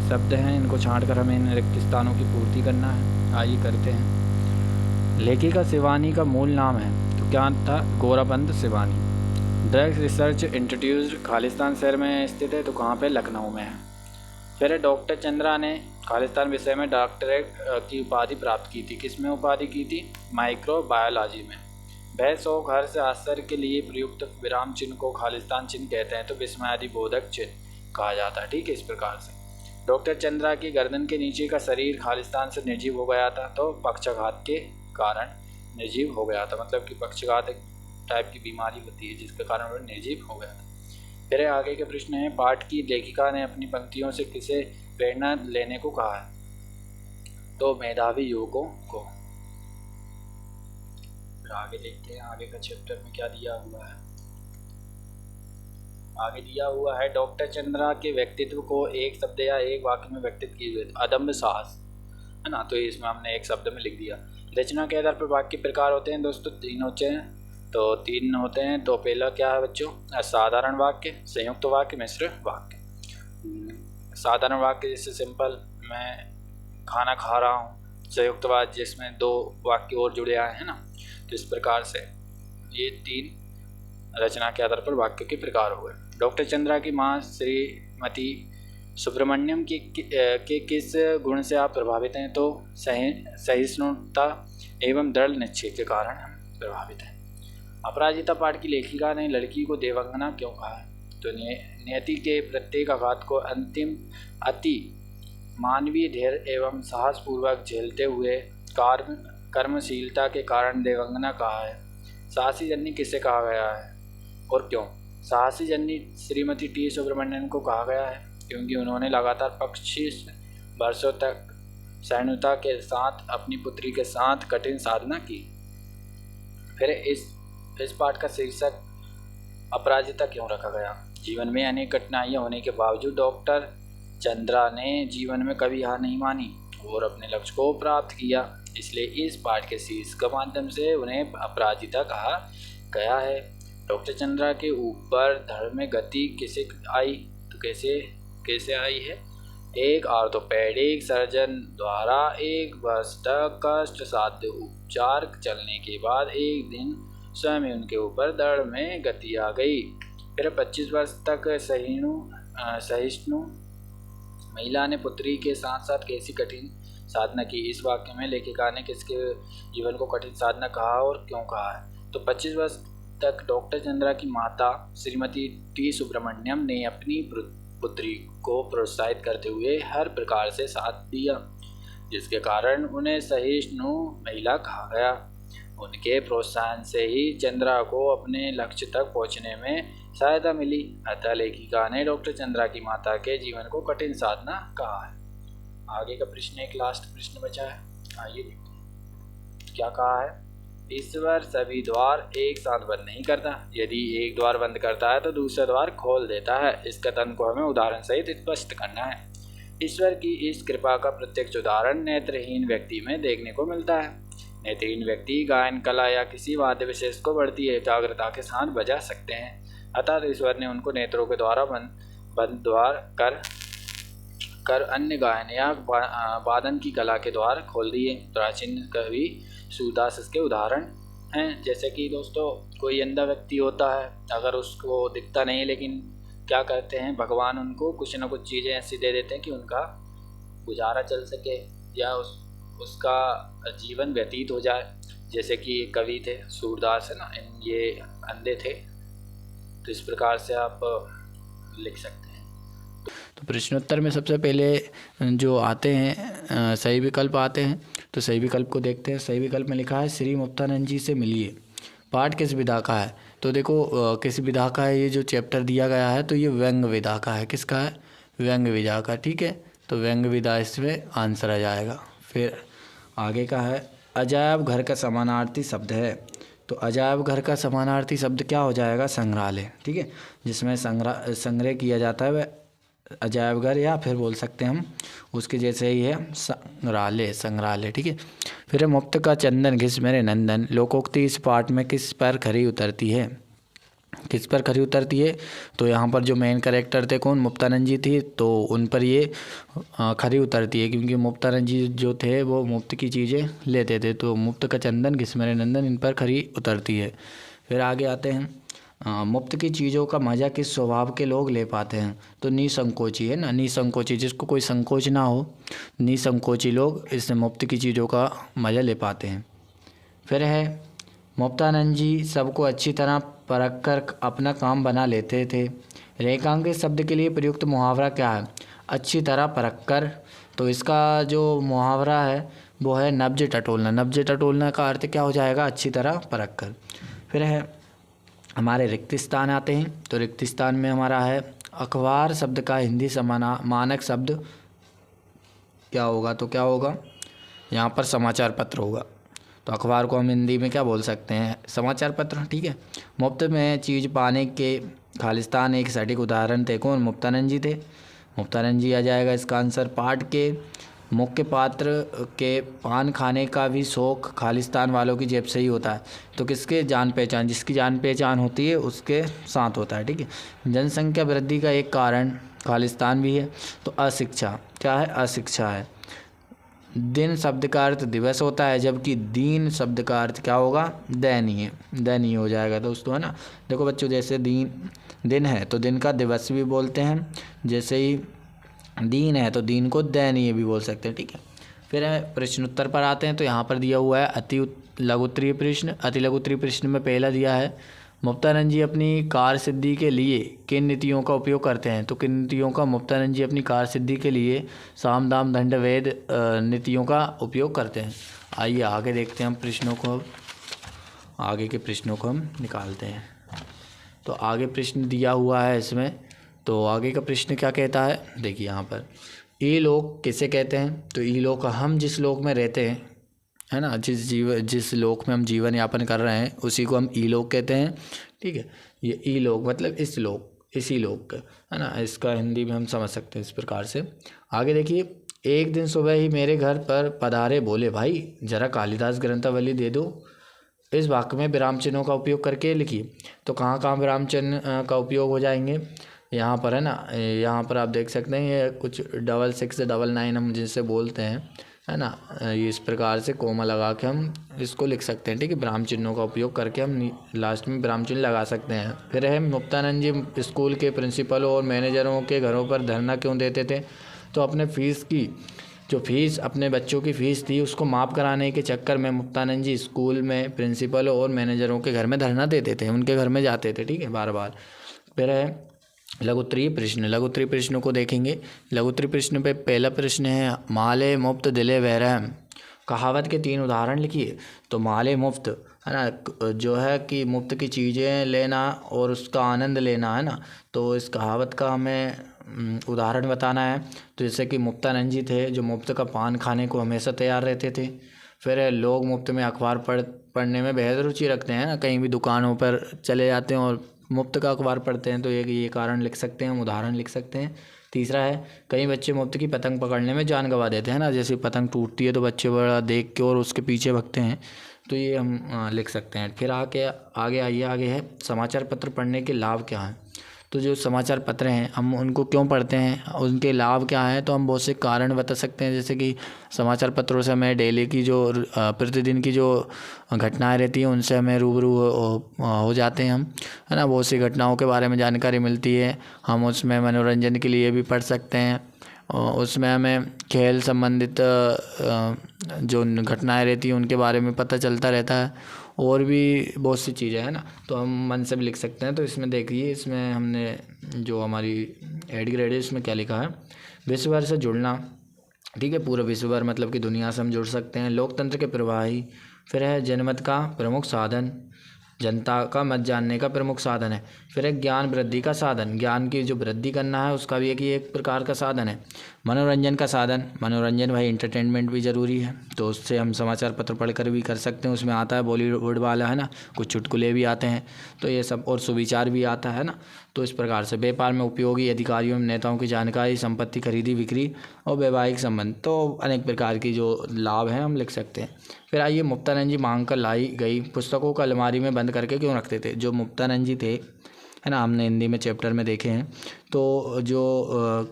शब्द हैं, इनको छांट कर हमें इन रिक्त स्थानों की पूर्ति करना है। आइए करते हैं। लेखिका शिवानी का मूल नाम है, तो क्या था? गौराबंद Shivani. Drugs research institute Khalistan शहर में स्थित है, तो कहाँ पे? लखनऊ में है। फिर डॉक्टर चंद्रा ने खालिस्तान विषय में डॉक्टरेट की उपाधि प्राप्त की थी। किस में उपाधि की थी? माइक्रोबायोलॉजी में। वह शौक, हर्ष, आश्चर्य के लिए प्रयुक्त विराम चिन्ह को खालिस्तान चिन्ह कहते हैं, तो विस्मयादि बोधक चिन्ह कहा जाता है। ठीक है, इस प्रकार से डॉक्टर चंद्रा की गर्दन के नीचे का शरीर खालिस्तान से निर्जीव हो गया था, तो पक्षाघात के कारण निर्जीव हो गया था। मतलब कि पक्षाघात एक टाइप की बीमारी होती है जिसके कारण वह निर्जीव हो गया था। फिर आगे के प्रश्न है, पाठ की लेखिका ने अपनी पंक्तियों से किसे प्रेरणा लेने को कहा है? तो मेधावी युवकों को। फिर आगे देखते हैं आगे का चैप्टर में क्या दिया हुआ है। आगे दिया हुआ है, डॉक्टर चंद्रा के व्यक्तित्व को एक शब्द या एक वाक्य में व्यक्तित्व कीजिए। अदम्य साहस, है ना। तो इसमें हमने एक शब्द में लिख दिया। रचना के आधार पर वाक्य प्रकार होते हैं दोस्तों, 3 होते हैं। तो 3 होते हैं। तो पहला क्या है बच्चों? साधारण वाक्य, संयुक्त वाक्य, मिश्र वाक्य। साधारण वाक्य जैसे सिंपल, मैं खाना खा रहा हूँ। संयुक्त वाक्य जिसमें 2 वाक्य और जुड़े आए हैं ना। तो इस प्रकार से ये 3 रचना के आधार पर वाक्य के प्रकार हुए। डॉक्टर चंद्रा की माँ श्रीमती सुब्रमण्यम के किस गुण से आप प्रभावित हैं? तो सहिष्णुता एवं दृढ़ निश्चय के कारण हम प्रभावित हैं। अपराजिता पाठ की लेखिका ने लड़की को देवांगना क्यों कहा है? तो नियति के प्रत्येक आघात को अंतिम अति मानवीय धैर्य एवं साहसपूर्वक झेलते हुए कर्मशीलता के कारण देवांगना कहा है। साहसी जननी किसे कहा गया है और क्यों? साहसी जननी श्रीमती टी सुब्रमण्यन को कहा गया है क्योंकि उन्होंने लगातार 25 वर्षों तक सहिष्णुता के साथ अपनी पुत्री के साथ कठिन साधना की। फिर इस पाठ का शीर्षक अपराजिता क्यों रखा गया? जीवन में अनेक कठिनाइयां होने के बावजूद डॉक्टर चंद्रा ने जीवन में कभी हार नहीं मानी और अपने लक्ष्य को प्राप्त किया। इसलिए इस पाठ के शीर्षक के माध्यम से उन्हें अपराजिता कहा गया है। डॉक्टर चंद्रा के ऊपर धर्म में गति कैसे आई? तो कैसे आई है? एक ऑर्थोपेडिक सर्जन द्वारा 1 वर्ष तक कष्ट साध्य उपचार चलने के बाद एक दिन स्वयं उनके ऊपर धड़ में गति आ गई। फिर 25 वर्ष तक सहिष्णु महिला ने पुत्री के साथ साथ कैसी कठिन साधना की? इस वाक्य में लेखिका ने किसके जीवन को कठिन साधना कहा और क्यों कहा है? तो 25 वर्ष तक डॉक्टर चंद्रा की माता श्रीमती टी सुब्रमण्यम ने अपनी पुत्री को प्रोत्साहित करते हुए हर प्रकार से साथ दिया, जिसके कारण उन्हें सहिष्णु महिला कहा गया। उनके प्रोत्साहन से ही चंद्रा को अपने लक्ष्य तक पहुंचने में सहायता मिली। अतः लेखिका ने डॉक्टर चंद्रा की माता के जीवन को कठिन साधना कहा है। आगे का प्रश्न एक लास्ट प्रश्न बचा है, आइए देखते हैं क्या कहा है। ईश्वर सभी द्वार एक साथ बंद नहीं करता। यदि एक द्वार बंद करता है तो दूसरा द्वार खोल देता है। इस कथन को हमें उदाहरण सहित स्पष्ट करना है। ईश्वर की इस कृपा का प्रत्यक्ष उदाहरण नेत्रहीन व्यक्ति में देखने को मिलता है। नेत्रहीन व्यक्ति गायन कला या किसी वाद्य विशेष को बढ़ती एकाग्रता के साथ बजा सकते हैं। अतः ईश्वर ने उनको नेत्रों के द्वारा बंद द्वार कर अन्य गायन या वादन की कला के द्वार खोल दिए। प्राचीन कवि सूरदास इसके उदाहरण हैं। जैसे कि दोस्तों कोई अंधा व्यक्ति होता है, अगर उसको दिखता नहीं, लेकिन क्या करते हैं, भगवान उनको कुछ न कुछ चीज़ें ऐसी दे देते हैं कि उनका गुजारा चल सके या उसका जीवन व्यतीत हो जाए। जैसे कि कवि थे सूरदास है ना, ये अंधे थे। तो इस प्रकार से आप लिख सकते हैं। तो प्रश्नोत्तर में सबसे पहले जो आते हैं सही विकल्प आते हैं, तो सही विकल्प को देखते हैं। सही विकल्प में लिखा है श्री मुक्तानंद जी से मिलिए। पाठ किस विधा का है? तो देखो किस विधा का है ये जो चैप्टर दिया गया है, तो ये व्यंग विधा का है। किसका है? व्यंग विधा का। ठीक है, तो व्यंग विधा इसमें आंसर आ जाएगा। फिर आगे का है अजायब घर का समानार्थी शब्द है। तो अजायब घर का समानार्थी शब्द क्या हो जाएगा? संग्रहालय। ठीक है, जिसमें संग्रह किया जाता है वह अजायब घर, या फिर बोल सकते हैं हम उसके जैसे ही है संग्रहालय। ठीक है, फिर मुफ्त का चंदन घिस मेरे नंदन। लोकोक्ति इस पाठ में किस पर खरी उतरती है? किस पर खरी उतरती है? तो यहाँ पर जो मेन कैरेक्टर थे कौन? मुक्तानंद जी थी, तो उन पर ये खरी उतरती है, क्योंकि मुक्तानंद जी जो थे वो मुफ्त की चीज़ें लेते थे। तो मुफ्त का चंदन घिस मेरे नंदन इन पर खरी उतरती है। फिर आगे आते हैं मुफ्त की चीज़ों का मज़ा किस स्वभाव के लोग ले पाते हैं? तो निसंकोची है ना, निसंकोची, जिसको कोई संकोच ना हो, निसंकोची लोग इस मुफ्त की चीज़ों का मज़ा ले पाते हैं। फिर है मुक्तानंद जी सबको अच्छी तरह परख कर अपना काम बना लेते थे। रेखांकित शब्द के लिए प्रयुक्त मुहावरा क्या है? अच्छी तरह परख कर। तो इसका जो मुहावरा है वो है नब्ज टटोलना। नब्ज टटोलना का अर्थ क्या हो जाएगा? अच्छी तरह परख कर। फिर है हमारे रिक्त स्थान आते हैं। तो रिक्त स्थान में हमारा है अखबार शब्द का हिंदी मानक शब्द क्या होगा? तो क्या होगा यहाँ पर? समाचार पत्र होगा। तो अखबार को हम हिंदी में क्या बोल सकते हैं? समाचार पत्र। ठीक है, मुफ्त में चीज़ पाने के खालिस्तान एक सटीक उदाहरण थे। कौन? मुक्तानंद जी थे। मुक्तानंद जी आ जाएगा इसका आंसर। पाठ के मुख्य पात्र के पान खाने का भी शौक़ खालिस्तान वालों की जेब से ही होता है। तो किसके जान पहचान? जिसकी जान पहचान होती है उसके साथ होता है। ठीक है, जनसंख्या वृद्धि का एक कारण खालिस्तान भी है। तो अशिक्षा क्या है? अशिक्षा है। दिन शब्द का अर्थ दिवस होता है, जबकि दीन शब्द का अर्थ क्या होगा? दयनीय। दयनीय हो जाएगा दोस्तों, है ना। देखो बच्चों, जैसे दिन है तो दिन का दिवस भी बोलते हैं, जैसे ही दीन है तो दीन को दयनीय भी बोल सकते हैं। ठीक है, फिर प्रश्नोत्तर पर आते हैं। तो यहाँ पर दिया हुआ है अति लघुत्तरीय प्रश्न। अति लघुत्तरीय प्रश्न में पहला दिया है मुक्तानंद जी अपनी कार्यसिद्धि के लिए किन नीतियों का उपयोग करते हैं? तो किन नीतियों का मुक्तानंद जी अपनी कार्यसिद्धि के लिए साम दाम दंड भेद नीतियों का उपयोग करते हैं? आइए आगे देखते हैं हम प्रश्नों को। अब आगे के प्रश्नों को हम निकालते हैं। तो आगे प्रश्न दिया हुआ है इसमें। तो आगे का प्रश्न क्या कहता है, देखिए यहाँ पर, ई-लोक किसे कहते हैं? तो ई-लोक हम जिस लोक में रहते हैं, है ना, जिस लोक में हम जीवन यापन कर रहे हैं उसी को हम ई-लोक कहते हैं। ठीक है, ये ई-लोक मतलब इस लोक, इसी लोक का, है ना, इसका हिंदी में हम समझ सकते हैं इस प्रकार से। आगे देखिए, एक दिन सुबह ही मेरे घर पर पधारे, बोले भाई जरा कालिदास ग्रंथावली दे दो। इस वाक्य में विराम चिन्हों का उपयोग करके लिखिए। तो कहाँ कहाँ विराम चिन्ह का उपयोग हो जाएंगे? यहाँ पर, है ना, यहाँ पर आप देख सकते हैं ये कुछ 6699 हम जिसे बोलते हैं, है ना, ये इस प्रकार से कोमा लगा के हम इसको लिख सकते हैं। ठीक है, विराम चिन्हों का उपयोग करके हम लास्ट में विराम चिन्ह लगा सकते हैं। फिर है, मुक्तानंद जी स्कूल के प्रिंसिपलों और मैनेजरों के घरों पर धरना क्यों देते थे? तो अपने फीस अपने बच्चों की फ़ीस थी उसको माफ़ कराने के चक्कर में मुक्तानंद जी स्कूल में प्रिंसिपलों और मैनेजरों के घर में धरना देते थे, उनके घर में जाते थे। ठीक है, बार बार। फिर है लघुत्तरीय प्रश्न। लघुत्तरीय प्रश्नों को देखेंगे। लघुत्तरीय प्रश्न पे पहला प्रश्न है, माले मुफ्त दिले बहरहम। कहावत के 3 उदाहरण लिखिए। तो माले मुफ्त, है ना, जो है कि मुफ्त की चीज़ें लेना और उसका आनंद लेना, है ना, तो इस कहावत का हमें उदाहरण बताना है। तो जैसे कि मुक्तानंद जी थे जो मुफ्त का पान खाने को हमेशा तैयार रहते थे। फिर है, लोग मुफ्त में अखबार पढ़ने में बेहद रुचि रखते हैं ना, कहीं भी दुकानों पर चले जाते हैं और मुफ्त का अखबार पढ़ते हैं। तो ये कारण लिख सकते हैं, हम उदाहरण लिख सकते हैं। तीसरा है, कई बच्चे मुफ्त की पतंग पकड़ने में जान गंवा देते हैं ना, जैसे पतंग टूटती है तो बच्चे बड़ा देख के और उसके पीछे भागते हैं। तो ये हम लिख सकते हैं। फिर आगे आगे है, समाचार पत्र पढ़ने के लाभ क्या हैं? तो जो समाचार पत्र हैं हम उनको क्यों पढ़ते हैं, उनके लाभ क्या हैं? तो हम बहुत से कारण बता सकते हैं। जैसे कि समाचार पत्रों से हमें डेली की जो प्रतिदिन की जो घटनाएं रहती हैं उनसे हमें रूबरू हो जाते हैं हम, है ना, बहुत सी घटनाओं के बारे में जानकारी मिलती है। हम उसमें मनोरंजन के लिए भी पढ़ सकते हैं। उसमें हमें खेल संबंधित जो घटनाएं रहती हैं उनके बारे में पता चलता रहता है, और भी बहुत सी चीज़ें, है ना, तो हम मन से भी लिख सकते हैं। तो इसमें देखिए, इसमें हमने जो हमारी 8th ग्रेड है इसमें क्या लिखा है, विश्व भर से जुड़ना। ठीक है, पूरा विश्व भर मतलब कि दुनिया से हम जुड़ सकते हैं। लोकतंत्र के प्रवाही। फिर है, जनमत का प्रमुख साधन, जनता का मत जानने का प्रमुख साधन है। फिर एक ज्ञान वृद्धि का साधन, ज्ञान की जो वृद्धि करना है उसका भी एक प्रकार का साधन है। मनोरंजन का साधन, मनोरंजन भाई इंटरटेनमेंट भी ज़रूरी है, तो उससे हम समाचार पत्र पढ़कर भी कर सकते हैं। उसमें आता है बॉलीवुड वाला, है ना, कुछ चुटकुले भी आते हैं, तो ये सब, और सुविचार भी आता है ना। तो इस प्रकार से व्यापार में उपयोगी अधिकारियों एवं नेताओं की जानकारी, संपत्ति खरीदी बिक्री और वैवाहिक संबंध, तो अनेक प्रकार की जो लाभ हैं हम लिख सकते हैं। फिर आइए, मुक्तानंद जी मांग कर लाई गई पुस्तकों को अलमारी में बंद करके क्यों रखते थे? जो मुक्तानंद जी थे, है ना, हमने हिंदी में चैप्टर में देखे हैं, तो जो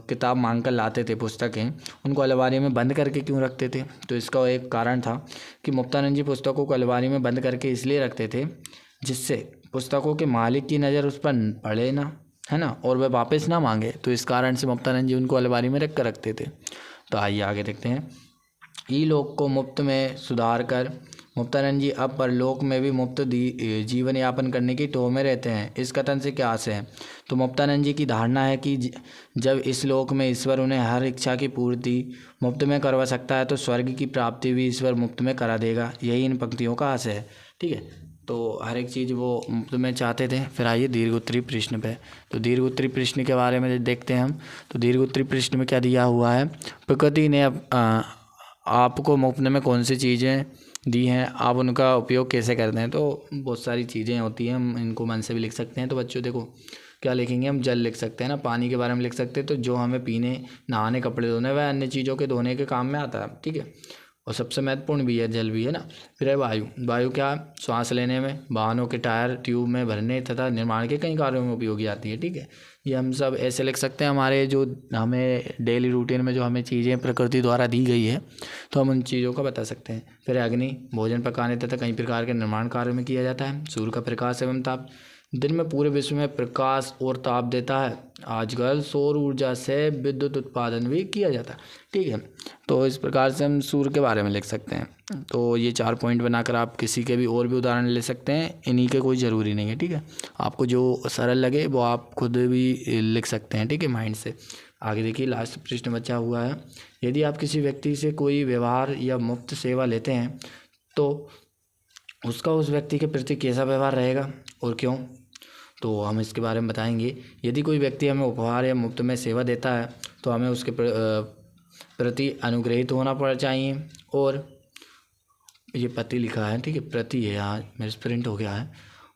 किताब मांग कर लाते थे पुस्तकें, उनको अलमारी में बंद करके क्यों रखते थे? तो इसका एक कारण था कि मुक्तानंद जी पुस्तकों को अलमारी में बंद करके इसलिए रखते थे जिससे पुस्तकों के मालिक की नज़र उस पर पड़े ना, है ना, और वह वापस ना मांगे। तो इस कारण से मुक्तानंद जी उनको अलमारी में रख कर रखते थे। तो आइए आगे देखते हैं। ई-लोक को मुफ्त में सुधार कर मुक्तानंद जी अब परलोक में भी मुफ्त जीवन यापन करने की टोह में रहते हैं। इस कथन से क्या आशय है? तो मुक्तानंद जी की धारणा है कि जब इस लोक में ईश्वर उन्हें हर इच्छा की पूर्ति मुफ्त में करवा सकता है तो स्वर्ग की प्राप्ति भी ईश्वर मुफ्त में करा देगा। यही इन पंक्तियों का आशय है। ठीक है, तो हर एक चीज़ वो मुफ्त में चाहते थे। फिर आइए दीर्घोत्तरीय प्रश्न पे। तो दीर्घोत्तरीय प्रश्न के बारे में देखते हैं हम। तो दीर्घोत्तरीय प्रश्न में क्या दिया हुआ है, प्रकृति ने आपको मुफ्त में कौन सी चीज़ें दी हैं, आप उनका उपयोग कैसे करते हैं? तो बहुत सारी चीज़ें होती हैं, हम इनको मन से भी लिख सकते हैं। तो बच्चों देखो क्या लिखेंगे, हम जल लिख सकते हैं ना, पानी के बारे में लिख सकते हैं, तो जो हमें पीने, नहाने, कपड़े धोने व अन्य चीज़ों के धोने के काम में आता है। ठीक है, और सबसे महत्वपूर्ण भी है, जल भी है ना। फिर है वायु। वायु क्या, श्वास लेने में, वाहनों के टायर ट्यूब में भरने तथा निर्माण के कई कार्यों में उपयोगी आती है। ठीक है, ये हम सब ऐसे लिख सकते हैं। हमारे जो हमें डेली रूटीन में जो हमें चीज़ें प्रकृति द्वारा दी गई है तो हम उन चीज़ों का बता सकते हैं। फिर अग्नि, भोजन पकाने तथा कई प्रकार के निर्माण कार्यों में किया जाता है। सूर्य का प्रकाश एवं ताप, दिन में पूरे विश्व में प्रकाश और ताप देता है। आजकल सौर ऊर्जा से विद्युत उत्पादन भी किया जाता है। ठीक है, तो इस प्रकार से हम सूर्य के बारे में लिख सकते हैं। तो ये 4 पॉइंट बनाकर आप किसी के भी और भी उदाहरण ले सकते हैं, इन्हीं के कोई ज़रूरी नहीं है। ठीक है, आपको जो सरल लगे वो आप खुद भी लिख सकते हैं। ठीक है, माइंड से। आगे देखिए, लास्ट प्रश्न बचा हुआ है। यदि आप किसी व्यक्ति से कोई व्यवहार या मुफ्त सेवा लेते हैं तो उसका उस व्यक्ति के प्रति कैसा व्यवहार रहेगा और क्यों? तो हम इसके बारे में बताएंगे। यदि कोई व्यक्ति हमें उपहार या मुफ्त में सेवा देता है तो हमें उसके प्रति अनुग्रहित होना पड़ चाहिए। और ये प्रति लिखा है, ठीक है, प्रति है, यहाँ मेरे प्रिंट हो गया है।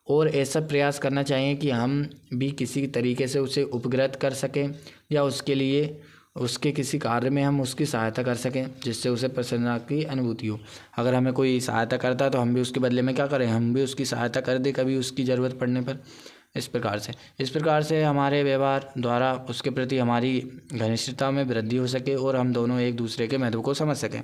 और ऐसा प्रयास करना चाहिए कि हम भी किसी तरीके से उसे उपकृत कर सकें या उसके लिए उसके किसी कार्य में हम उसकी सहायता कर सकें जिससे उसे प्रसन्नता की अनुभूति हो। अगर हमें कोई सहायता करता है तो हम भी उसके बदले में क्या करें, हम भी उसकी सहायता कर दें कभी उसकी ज़रूरत पड़ने पर। इस प्रकार से हमारे व्यवहार द्वारा उसके प्रति हमारी घनिष्ठता में वृद्धि हो सके और हम दोनों एक दूसरे के महत्व को समझ सकें।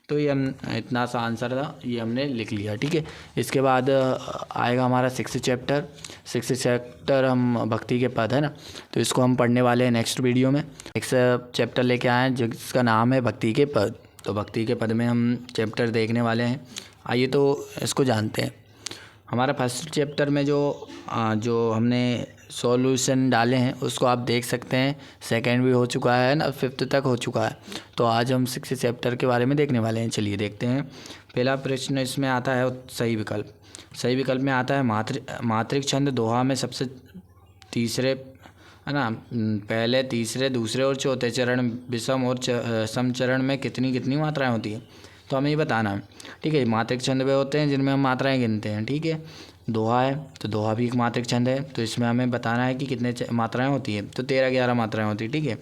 तो ये हम इतना सा आंसर था, ये हमने लिख लिया। ठीक है, इसके बाद आएगा हमारा 6th चैप्टर। 6th चैप्टर हम भक्ति के पद है ना, तो इसको हम पढ़ने वाले हैं नेक्स्ट वीडियो में। 6th चैप्टर लेके आए हैं जिसका नाम है भक्ति के पद। तो भक्ति के पद में हम चैप्टर देखने वाले हैं। आइए तो इसको जानते हैं। हमारा फर्स्ट चैप्टर में जो हमने सॉल्यूशन डाले हैं उसको आप देख सकते हैं। सेकंड भी हो चुका है ना, 5th तक हो चुका है। तो आज हम 6th चैप्टर के बारे में देखने वाले हैं। चलिए देखते हैं। पहला प्रश्न इसमें आता है सही विकल्प। सही विकल्प में आता है मात्रिक छंद दोहा में सबसे तीसरे है ना, पहले, तीसरे, दूसरे और चौथे चरण विषम और सम चरण में कितनी कितनी मात्राएँ होती हैं। तो हमें ये बताना है। ठीक है, मात्रिक छंद वे होते हैं जिनमें हम मात्राएं गिनते हैं। ठीक है, दोहा है तो दोहा भी एक मात्रिक छंद है, तो इसमें हमें बताना है कि कितने मात्राएं होती है। तो 13-11 मात्राएं होती है। ठीक है,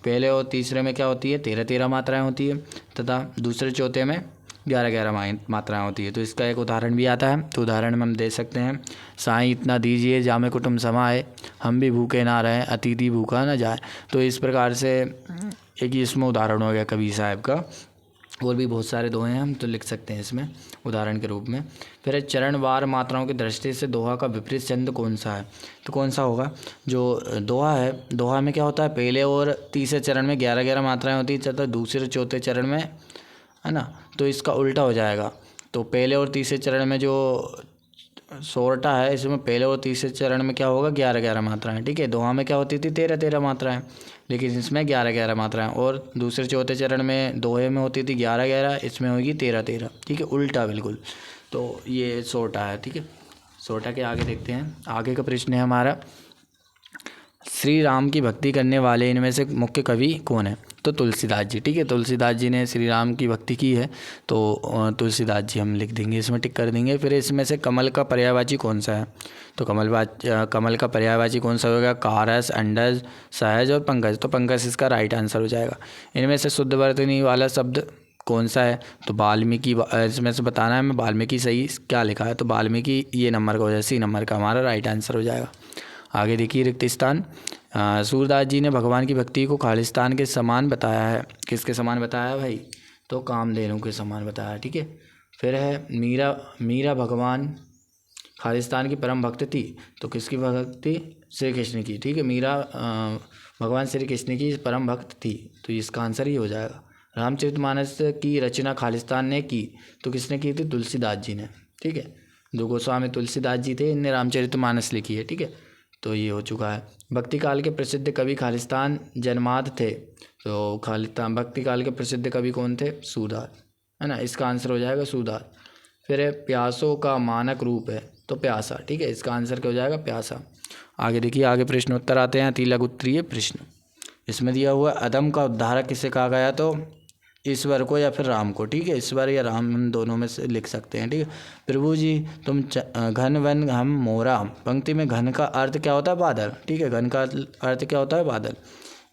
पहले और तीसरे में क्या होती है, 13-13 मात्राएं होती है तथा दूसरे चौथे में 11-11 मात्राएं होती है। तो इसका एक उदाहरण भी आता है। तो उदाहरण में हम दे सकते हैं, साईं इतना दीजिए जामे कुटुम्ब समाए, हम भी भूखे ना रहें अतिथि भूखा ना जाए। तो इस प्रकार से एक ही इसमें उदाहरण हो गया कबीर साहब का। और भी बहुत सारे दोहे हैं, हम तो लिख सकते हैं इसमें उदाहरण के रूप में। फिर चरणवार मात्राओं की दृष्टि से दोहा का विपरीत छंद कौन सा है? तो कौन सा होगा? जो दोहा है, दोहा में क्या होता है, पहले और तीसरे चरण में 11-11 मात्राएं होती है तथा दूसरे चौथे चरण में है ना, तो इसका उल्टा हो जाएगा। तो पहले और तीसरे चरण में जो सोरठा है इसमें पहले और तीसरे चरण में क्या होगा, 11-11 मात्राएं। ठीक है, दोहा में क्या होती थी, 13-13 मात्राएं, लेकिन इसमें 11-11 मात्राएं। और दूसरे चौथे चरण में दोहे में होती थी 11-11, इसमें होगी 13-13। ठीक है, उल्टा बिल्कुल। तो ये सोरठा है। ठीक है, सोरठा के आगे देखते हैं। आगे का प्रश्न है हमारा, श्री राम की भक्ति करने वाले इनमें से मुख्य कवि कौन है? तो तुलसीदास जी। ठीक है, तुलसीदास जी ने श्री राम की भक्ति की है, तो तुलसीदास जी हम लिख देंगे, इसमें टिक कर देंगे। फिर इसमें से कमल का पर्यायवाची कौन सा है? तो कमल का पर्यायवाची कौन सा होगा? कारस, अंडज, सहज और पंकज। तो पंकज इसका राइट आंसर हो जाएगा। इनमें से शुद्ध वर्तनी वाला शब्द कौन सा है? तो वाल्मीकि। इसमें से बताना है हमें वाल्मीकि सही क्या लिखा है। तो वाल्मीकि ये नंबर का हो जाए, सी नंबर का हमारा राइट आंसर हो जाएगा। आगे देखिए, रिक्त स्थान। सूरदास जी ने भगवान की भक्ति को खालिस्तान के समान बताया है। किसके समान बताया है भाई? तो कामधेनु के समान बताया। ठीक है, फिर है मीरा भगवान खालिस्तान की परम भक्त थी। तो किसकी भक्ति? श्री कृष्ण की। ठीक है, मीरा भगवान श्री कृष्ण की परम भक्त थी, तो इसका आंसर ही हो जाएगा। रामचरितमानस की रचना खालिस्तान ने की, तो किसने की थी? तुलसीदास जी ने। ठीक है, दो गोस्वामी तुलसीदास जी थे, इनने रामचरितमानस लिखी है। ठीक है, तो ये हो चुका है। भक्ति काल के प्रसिद्ध कवि खालिस्तान जन्माद थे। तो खालिस्तान भक्ति काल के प्रसिद्ध कवि कौन थे? सूरदास, है ना, इसका आंसर हो जाएगा सूरदास। फिर है प्यासों का मानक रूप है, तो प्यासा। ठीक है, इसका आंसर क्या हो जाएगा? प्यासा। आगे देखिए, आगे प्रश्न उत्तर आते हैं। अति लघु उत्तरीय प्रश्न इसमें दिया हुआ, अधम का उद्धारक किसे कहा गया? तो ईश्वर को या फिर राम को। ठीक है, ईश्वर या राम, हम दोनों में से लिख सकते हैं। ठीक है, प्रभु जी तुम घन वन हम मोरा। पंक्ति में घन का अर्थ क्या होता है? बादल। ठीक है, घन का अर्थ क्या होता है? बादल।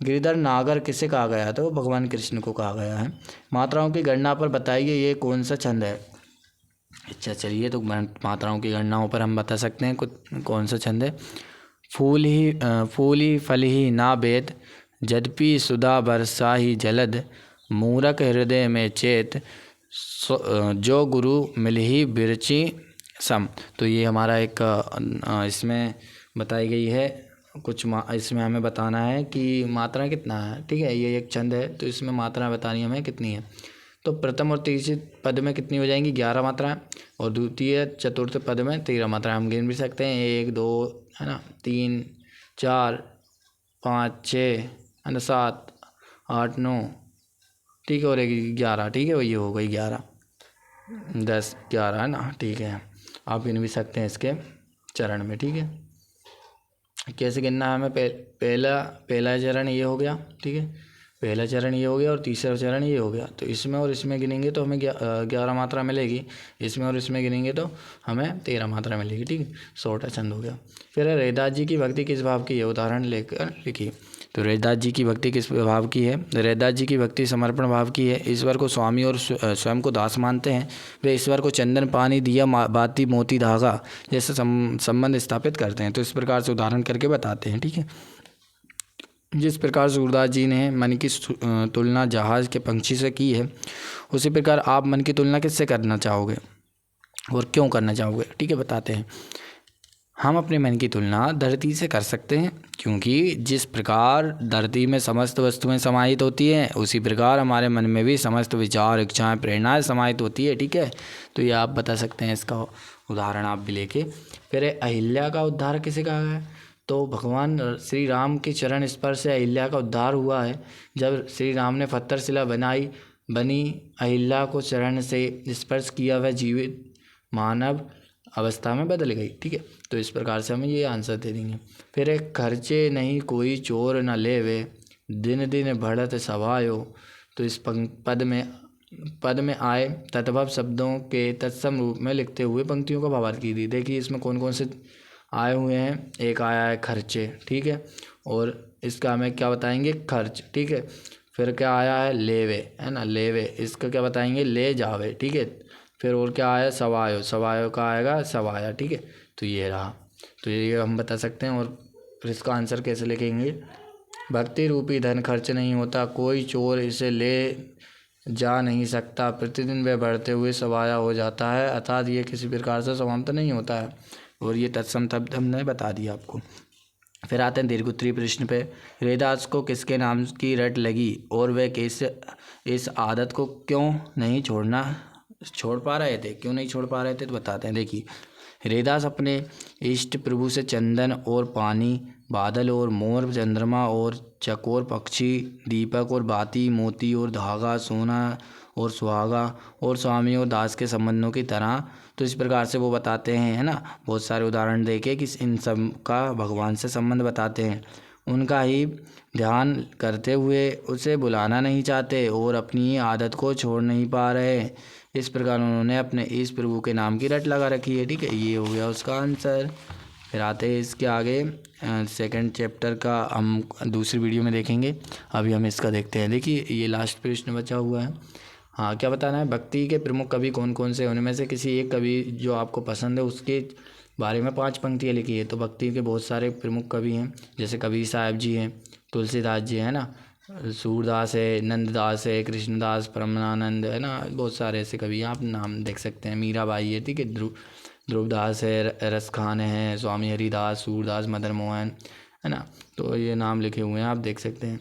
गिरिधर नागर किसे कहा गया? तो भगवान कृष्ण को कहा गया है। मात्राओं की गणना पर बताइए, ये कौन सा छंद है? अच्छा चलिए, तो मात्राओं की गणनाओं पर हम बता सकते हैं कौन सा छंद है। फूल ही फल ही ना वेद, यद्यपि सुधा बरसा ही जलद, मूरख हृदय में चेत, जो गुरु मिलही बिरची सम। तो ये हमारा एक इसमें बताई गई है कुछ इसमें हमें बताना है कि मात्रा कितना है, ठीक है। ये एक छंद है तो इसमें मात्रा बतानी हमें कितनी है। तो प्रथम और तीसरे पद में कितनी हो जाएंगी, 11 मात्राएं, और द्वितीय चतुर्थ पद में 13 मात्राएं। हम गिन भी सकते हैं, 1 2 है ना, 3 4 5 6 है ना, 7 8 9, ठीक है, और 11, ठीक है, ये हो गई 11 10 11 है ना, ठीक है। आप गिन भी सकते हैं इसके चरण में, ठीक है। कैसे गिनना है हमें, पहला चरण ये हो गया, ठीक है, पहला चरण ये हो गया और तीसरा चरण ये हो गया। तो इसमें और इसमें गिनेंगे तो हमें 11 मात्रा मिलेगी, इसमें और इसमें गिनेंगे तो हमें 13 मात्रा मिलेगी, ठीक है। छोटा छंद हो गया। फिर रैदास जी की भक्ति किस भाव की है, उदाहरण लेकर लिखिए। तो रैदास जी की भक्ति किस भाव की है, रैदास जी की भक्ति समर्पण भाव की है। ईश्वर को स्वामी और स्वयं को दास मानते हैं। वे ईश्वर को चंदन पानी दिया बाती मोती धागा जैसे संबंध स्थापित करते हैं। तो इस प्रकार से उदाहरण करके बताते हैं, ठीक है। जिस प्रकार सूरदास जी ने मन की तुलना जहाज के पंछी से की है, उसी प्रकार आप मन की तुलना किससे करना चाहोगे और क्यों करना चाहोगे, ठीक है, बताते हैं। हम अपने मन की तुलना धरती से कर सकते हैं, क्योंकि जिस प्रकार धरती में समस्त वस्तुएं समाहित होती हैं, उसी प्रकार हमारे मन में भी समस्त विचार इच्छाएं प्रेरणाएं समाहित होती है, ठीक है। तो ये आप बता सकते हैं, इसका उदाहरण आप भी लेके। फिर अहिल्या का उद्धार किसे कहा है, तो भगवान श्री राम के चरण स्पर्श से अहिल्या का उद्धार हुआ है। जब श्री राम ने पत्थर शिला बनी अहिल्या को चरण से स्पर्श किया, वह जीवित मानव अवस्था में बदल गई, ठीक है। तो इस प्रकार से हमें ये आंसर दे देंगे। फिर एक खर्चे नहीं कोई चोर न ले वे, दिन दिन बढ़त सवायो। तो इस पद में आए तद्भव शब्दों के तत्सम रूप में लिखते हुए पंक्तियों का भावार्थ कीजिए। देखिए इसमें कौन कौन से आए हुए हैं, एक आया है खर्चे, ठीक है, और इसका हमें क्या बताएंगे, खर्च, ठीक है। फिर क्या आया है, लेवे, है ना, लेवे, इसका क्या बताएंगे, ले जावे, ठीक है। फिर और क्या आया, सवायो, सवायो का आएगा सवाया, ठीक है। तो ये रहा, तो ये हम बता सकते हैं। और फिर इसका आंसर कैसे लिखेंगे, भक्ति रूपी धन खर्च नहीं होता, कोई चोर इसे ले जा नहीं सकता, प्रतिदिन वह बढ़ते हुए सवाया हो जाता है, अर्थात ये किसी प्रकार से समाप्त नहीं होता है। और ये तत्सम शब्द हमने बता दिया आपको। फिर आते हैं दीर्घोत्तरीय प्रश्न पे। रैदास को किसके नाम की रट लगी और वे कैसे इस आदत को क्यों नहीं छोड़ पा रहे थे, क्यों नहीं छोड़ पा रहे थे, तो बताते हैं। देखिए रैदास अपने इष्ट प्रभु से चंदन और पानी, बादल और मोर, चंद्रमा और चकोर पक्षी, दीपक और बाती, मोती और धागा, सोना और सुहागा और स्वामी और दास के संबंधों की तरह, तो इस प्रकार से वो बताते हैं, है ना, बहुत सारे उदाहरण देके कि इन सब का भगवान से संबंध बताते हैं। उनका ही ध्यान करते हुए उसे बुलाना नहीं चाहते और अपनी आदत को छोड़ नहीं पा रहे। इस प्रकार उन्होंने अपने इस प्रभु के नाम की रट लगा रखी है, ठीक है। ये हो गया उसका आंसर। फिर आते हैं इसके आगे, सेकंड चैप्टर का हम दूसरी वीडियो में देखेंगे, अभी हम इसका देखते हैं। देखिए ये लास्ट प्रश्न बचा हुआ है। हाँ, क्या बताना है, भक्ति के प्रमुख कवि कौन कौन से, उनमें से किसी एक कवि जो आपको पसंद है उसके बारे में 5 पंक्तियाँ लिखी है। तो भक्ति के बहुत सारे प्रमुख कवि हैं, जैसे कबीर साहब जी हैं, तुलसीदास जी है ना, सूरदास है, नंददास है, कृष्णदास, परमानंद है ना, बहुत सारे ऐसे कवि हैं, आप नाम देख सकते हैं। मीराबाई है, ठीक है, ध्रुवदास है, रस खान है, स्वामी हरिदास, सूरदास, मदन मोहन, है ना, तो ये नाम लिखे हुए हैं, आप देख सकते हैं।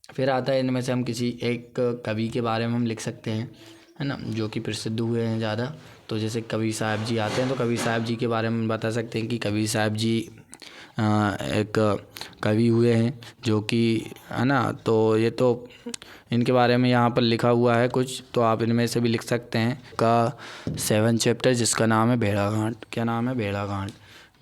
फिर आता है इनमें से हम किसी एक कवि के बारे में हम लिख सकते हैं, है ना, जो कि प्रसिद्ध हुए हैं ज़्यादा। तो जैसे कबीर साहब जी आते हैं, तो कबीर साहब जी के बारे में बता सकते हैं कि कबीर साहब जी एक कवि हुए हैं जो कि, है ना, तो ये तो इनके बारे में यहाँ पर लिखा हुआ है कुछ, तो आप इनमें से भी लिख सकते हैं। का 7 चैप्टर जिसका नाम है भेड़ाघाट, क्या नाम है, भेड़ाघाट,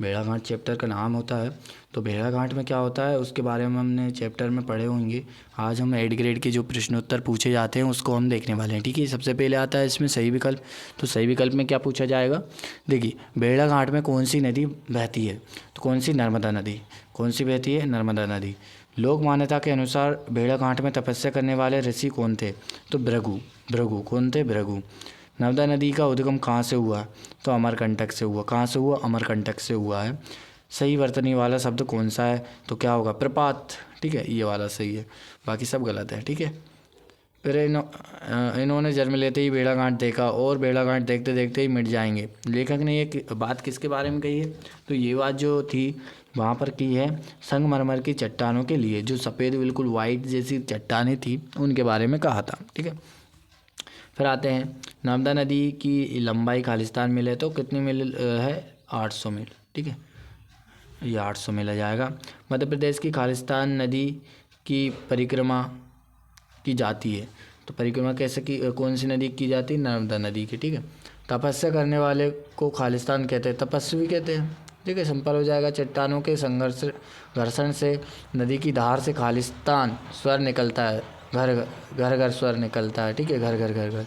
भेड़ाघाट चैप्टर का नाम होता है। तो भेड़ाघाट में क्या होता है उसके बारे में हमने चैप्टर में पढ़े होंगे। आज हम 8 ग्रेड के जो प्रश्नोत्तर पूछे जाते हैं उसको हम देखने वाले हैं, ठीक है। सबसे पहले आता है इसमें सही विकल्प। तो सही विकल्प में क्या पूछा जाएगा, देखिए भेड़ाघाट में कौन सी नदी बहती है, तो कौन सी, नर्मदा नदी। कौन सी बहती है, नर्मदा नदी। लोक मान्यता के अनुसार भेड़ाघाट में तपस्या करने वाले ऋषि कौन थे, तो भृगु कौन थे, भृगु। नर्मदा नदी का उद्गम कहाँ से हुआ, तो अमरकंटक से हुआ। कहाँ से हुआ, अमरकंटक से हुआ है। सही वर्तनी वाला शब्द कौन सा है, तो क्या होगा, प्रपात, ठीक है, ये वाला सही है, बाकी सब गलत है, ठीक है। फिर इन्होंने जन्म लेते ही भेड़ाघाट देखा और भेड़ाघाट देखते देखते ही मिट जाएंगे। लेखक ने एक बात किसके बारे में कही है? तो ये बात जो थी वहाँ पर की है संगमरमर की चट्टानों के लिए, जो सफ़ेद बिल्कुल वाइट जैसी चट्टानें थी उनके बारे में कहा था। ठीक है, फिर आते हैं नर्मदा नदी की लंबाई खालिस्तान मील है, तो कितनी मील है? 800 मील। ठीक है, ये 800 मील आ जाएगा। मध्य प्रदेश की खालिस्तान नदी की परिक्रमा की जाती है, तो परिक्रमा कैसे की, कौन सी नदी की जाती है? नर्मदा नदी की। ठीक है, तपस्या करने वाले को खालिस्तान कहते हैं, तपस्वी कहते हैं। ठीक है, सिंपल हो जाएगा। चट्टानों के घर्षण से नदी की धार से खालिस्तान स्वर निकलता है, घर घर घर स्वर निकलता है। ठीक है, घर घर घर घर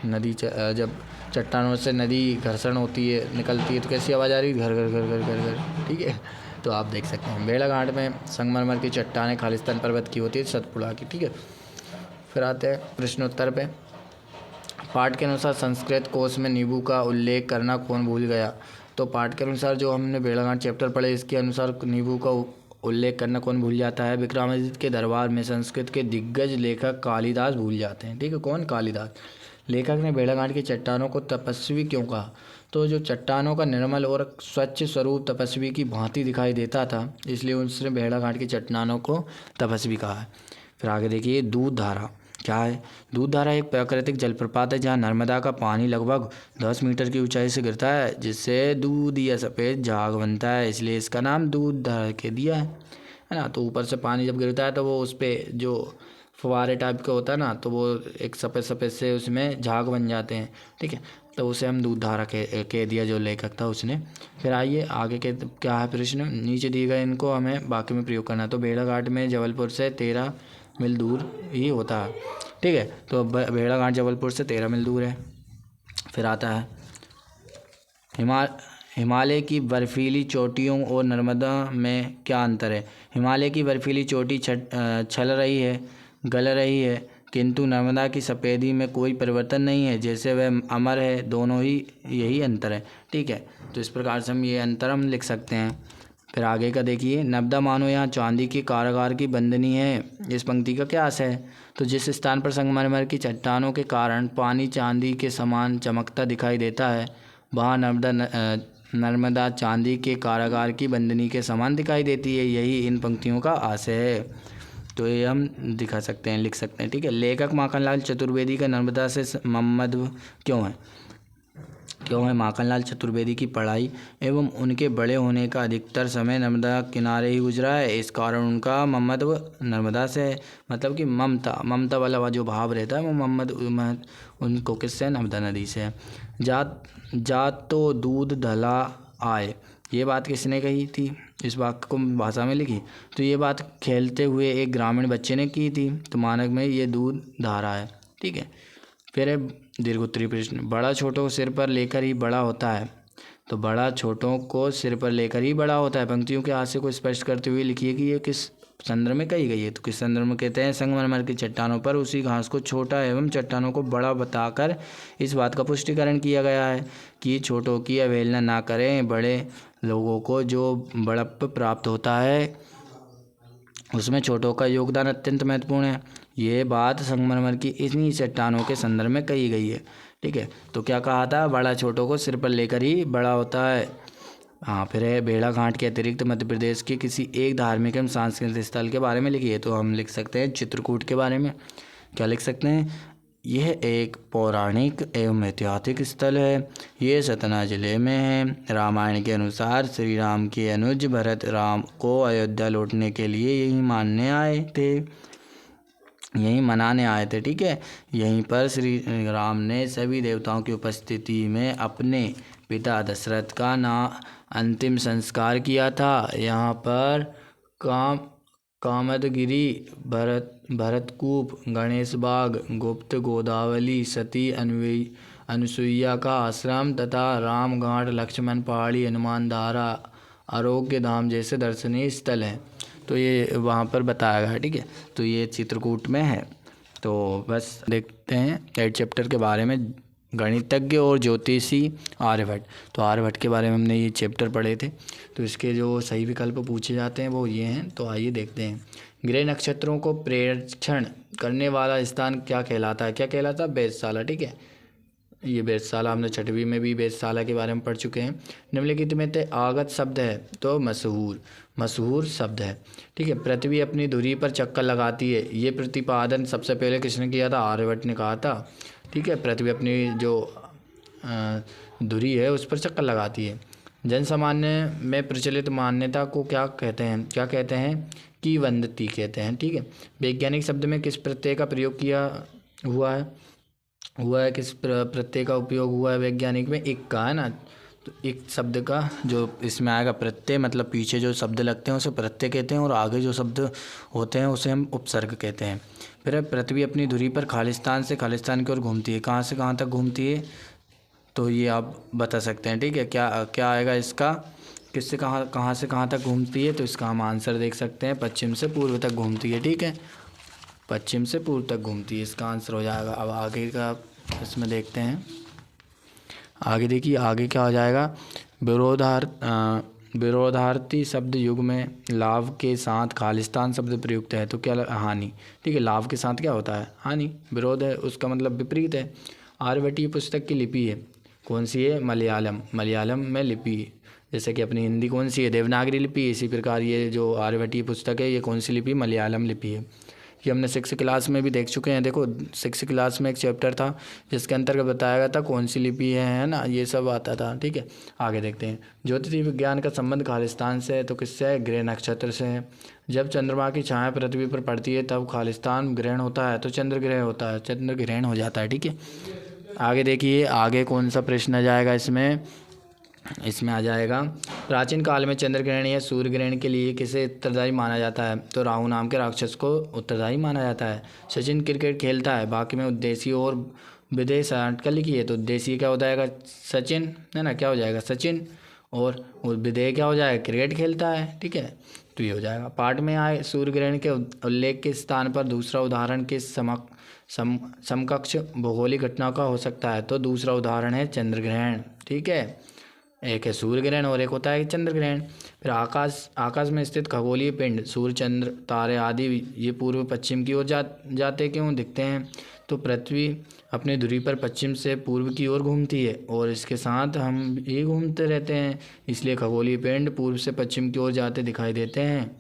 नदी जब चट्टानों से नदी घर्षण होती है, निकलती है, तो कैसी आवाज़ आ रही है? घर घर घर घर घर घर। ठीक है, तो आप देख सकते हैं भेड़ाघाट में संगमरमर की चट्टानें खालिस्तान पर्वत की होती है, सतपुड़ा की। ठीक है, फिर आते हैं प्रश्नोत्तर पे। पाठ के अनुसार संस्कृत कोश में नींबू का उल्लेख करना कौन भूल गया? तो पाठ के अनुसार जो हमने भेड़ाघाट चैप्टर पढ़े, इसके अनुसार नींबू का उल्लेख करना कौन भूल जाता है? विक्रमादित्य के दरबार में संस्कृत के दिग्गज लेखक कालिदास भूल जाते हैं। ठीक है, कौन? कालिदास। लेखक ने भेड़ाघाट की चट्टानों को तपस्वी क्यों कहा? तो जो चट्टानों का निर्मल और स्वच्छ स्वरूप तपस्वी की भांति दिखाई देता था, इसलिए उसने भेड़ाघाट की चट्टानों को तपस्वी कहा है। फिर आगे देखिए, दूध धारा क्या है? दूध धारा एक प्राकृतिक जलप्रपात है जहाँ नर्मदा का पानी लगभग 10 मीटर की ऊंचाई से गिरता है, जिससे दूध या सफ़ेद झाग बनता है, इसलिए इसका नाम दूध धारा के दिया है ना। तो ऊपर से पानी जब गिरता है तो वो उस पर जो फुवारे टाइप का होता है ना, तो वो एक सफ़ेद सफ़ेद से उसमें झाग बन जाते हैं। ठीक है, तो उसे हम दूध धारा कह दिया जो लेखक था उसने। फिर आइए आगे के क्या है प्रश्न, नीचे दिए गए इनको हमें बाकी में प्रयोग करना है। तो भेड़ाघाट में जबलपुर से 13 मील दूर ही होता है। ठीक है, तो भेड़ाघाट जबलपुर से 13 मील दूर है। फिर आता है हिमालय की बर्फीली चोटियों और नर्मदा में क्या अंतर है? हिमालय की बर्फीली चोटी छल रही है, गल रही है, किंतु नर्मदा की सफ़ेदी में कोई परिवर्तन नहीं है, जैसे वह अमर है। दोनों ही यही अंतर है। ठीक है, तो इस प्रकार से हम ये अंतर हम लिख सकते हैं। फिर आगे का देखिए, नर्मदा मानो यहाँ चांदी की कारागार की बंदनी है। इस पंक्ति का क्या अर्थ है? तो जिस स्थान पर संगमरमर की चट्टानों के कारण पानी चांदी के समान चमकता दिखाई देता है, वहाँ नर्मदा चांदी के कारागार की बंदनी के समान दिखाई देती है। यही इन पंक्तियों का आशय है। तो ये हम दिखा सकते हैं, लिख सकते हैं। ठीक है, लेखक माखनलाल चतुर्वेदी का नर्मदा से ममत्व क्यों है? माखनलाल चतुर्वेदी की पढ़ाई एवं उनके बड़े होने का अधिकतर समय नर्मदा किनारे ही गुजरा है, इस कारण उनका ममत्व नर्मदा से है। मतलब कि ममता वाला जो भाव रहता है वो ममत्व उनको किससे? नर्मदा नदी से है। जात तो दूध धला आए, ये बात किसने कही थी? इस वाक्य को भाषा में लिखी, तो ये बात खेलते हुए एक ग्रामीण बच्चे ने की थी, तो मानक में ये दूध धारा है। ठीक है, फिर है दीर्घोत्तरी प्रश्न, बड़ा छोटों को सिर पर लेकर ही बड़ा होता है। तो बड़ा छोटों को सिर पर लेकर ही बड़ा होता है पंक्तियों के आशय को स्पष्ट करते हुए लिखिए कि ये किस संदर्भ में कही गई है। तो किस संदर्भ में कहते हैं? संगमरमर की चट्टानों पर उसी घास को छोटा एवं चट्टानों को बड़ा बताकर इस बात का पुष्टिकरण किया गया है कि छोटों की अवहेलना ना करें, बड़े लोगों को जो बड़प्प प्राप्त होता है उसमें छोटों का योगदान अत्यंत महत्वपूर्ण है। ये बात संगमरमर की इन्हीं चट्टानों के संदर्भ में कही गई है। ठीक है, तो क्या कहा था? बड़ा छोटों को सिर पर लेकर ही बड़ा होता है। हाँ, फिर है भेड़ाघाट के अतिरिक्त मध्य प्रदेश के किसी एक धार्मिक एवं सांस्कृतिक स्थल के बारे में लिखिए। तो हम लिख सकते हैं चित्रकूट के बारे में। क्या लिख सकते हैं? यह एक पौराणिक एवं ऐतिहासिक स्थल है। ये सतना जिले में है। रामायण के अनुसार श्री राम के अनुज भरत राम को अयोध्या लौटने के लिए यहीं मनाने आए थे। ठीक है, यहीं पर श्री राम ने सभी देवताओं की उपस्थिति में अपने पिता दशरथ का अंतिम संस्कार किया था। यहाँ पर कामदगिरी, भरतकूप, गणेश बाग, गुप्त गोदावरी, सती अनुसुईया का आश्रम तथा रामघाट, लक्ष्मण पहाड़ी, हनुमान धारा, आरोग्य धाम जैसे दर्शनीय स्थल हैं। तो ये वहाँ पर बताया गया है। ठीक है, तो ये चित्रकूट में है। तो बस देखते हैं 8 चैप्टर के बारे में। गणितज्ञ और ज्योतिषी आर्यभट्ट। तो आर्यभट्ट के बारे में हमने ये चैप्टर पढ़े थे। तो इसके जो सही विकल्प पूछे जाते हैं वो ये हैं। तो आइए देखते हैं। ग्रह नक्षत्रों को प्रेक्षण करने वाला स्थान क्या कहलाता है? क्या कहलाता है? वेधशाला। ठीक है, ये वेधशाला हमने छठवीं में भी वेधशाला के बारे में पढ़ चुके हैं। निम्नलिखित में से आगत शब्द है तो मशहूर, मशहूर शब्द है। ठीक है, पृथ्वी अपनी धुरी पर चक्कर लगाती है, ये प्रतिपादन सबसे पहले किसने किया था? आर्यभट्ट ने कहा था। ठीक है, पृथ्वी अपनी जो धुरी है उस पर चक्कर लगाती है। जनसामान्य में प्रचलित मान्यता को क्या कहते हैं? क्या कहते हैं? किंवदंती कहते हैं। ठीक है, वैज्ञानिक शब्द में किस प्रत्यय का प्रयोग किया हुआ है? किस प्रत्यय का उपयोग हुआ है वैज्ञानिक में? एक का है ना, तो एक शब्द का जो इसमें आएगा प्रत्यय, मतलब पीछे जो शब्द लगते हैं उसे प्रत्यय कहते हैं और आगे जो शब्द होते हैं उसे हम उपसर्ग कहते हैं। फिर पृथ्वी अपनी धुरी पर खालिस्तान से खालिस्तान की ओर घूमती है, कहाँ से कहाँ तक घूमती है? तो ये आप बता सकते हैं। ठीक है, क्या आएगा इसका? किससे कहाँ से कहाँ तक घूमती है? तो इसका हम आंसर देख सकते हैं, पश्चिम से पूर्व तक घूमती है। ठीक है, पश्चिम से पूर्व तक घूमती है, इसका आंसर हो जाएगा। अब आगे का इसमें देखते हैं। आगे देखिए, आगे क्या हो जाएगा? विरोधार्थी शब्द युग में लाभ के साथ खालिस्तान शब्द प्रयुक्त है, तो क्या? हानि। ठीक है, लाभ के साथ क्या होता है? हानि। विरोध है, उसका मतलब विपरीत है। आर्यभट्टीय पुस्तक की लिपि है, कौन सी है? मलयालम। मलयालम में लिपि, जैसे कि अपनी हिंदी कौन सी है? देवनागरी लिपि। इसी प्रकार ये जो आर्यभट्टीय पुस्तक है ये कौन सी लिपि? मलयालम लिपि है। ये हमने 6th क्लास में भी देख चुके हैं। देखो 6th क्लास में एक चैप्टर था जिसके अंतर्गत बताया गया था कौन सी लिपि है ना, ये सब आता था। ठीक है, आगे देखते हैं। ज्योतिषी विज्ञान का संबंध खालिस्तान से है, तो किससे है? ग्रह नक्षत्र से है। जब चंद्रमा की छाया पृथ्वी पर पड़ती है तब खालिस्तान ग्रहण होता है, तो चंद्र ग्रहण होता है, चंद्र ग्रहण हो जाता है। ठीक है, आगे देखिए, आगे कौन सा प्रश्न आ जाएगा इसमें आ जाएगा। प्राचीन काल में चंद्र ग्रहण या सूर्य ग्रहण के लिए किसे उत्तरदायी माना जाता है? तो राहु नाम के राक्षस को उत्तरदायी माना जाता है। सचिन क्रिकेट खेलता है, बाकी में उद्देश्य और विदेश अटकल लिखी है, तो उद्देश्य क्या हो जाएगा? सचिन है ना, क्या हो जाएगा? सचिन। और विदेह क्या हो जाएगा? क्रिकेट खेलता है। ठीक है, तो ये हो जाएगा। पाठ में आए सूर्य ग्रहण के उल्लेख के स्थान पर दूसरा उदाहरण के समकक्ष भौगोलिक घटना का हो सकता है, तो दूसरा उदाहरण है चंद्र ग्रहण। ठीक है, एक है सूर्य ग्रहण और एक होता है चंद्र ग्रहण। फिर आकाश में स्थित खगोलीय पिंड सूर्य, चंद्र, तारे आदि ये पूर्व पश्चिम की ओर जाते क्यों दिखते हैं? तो पृथ्वी अपनी धुरी पर पश्चिम से पूर्व की ओर घूमती है और इसके साथ हम ही घूमते रहते हैं, इसलिए खगोलीय पिंड पूर्व से पश्चिम की ओर जाते दिखाई देते हैं।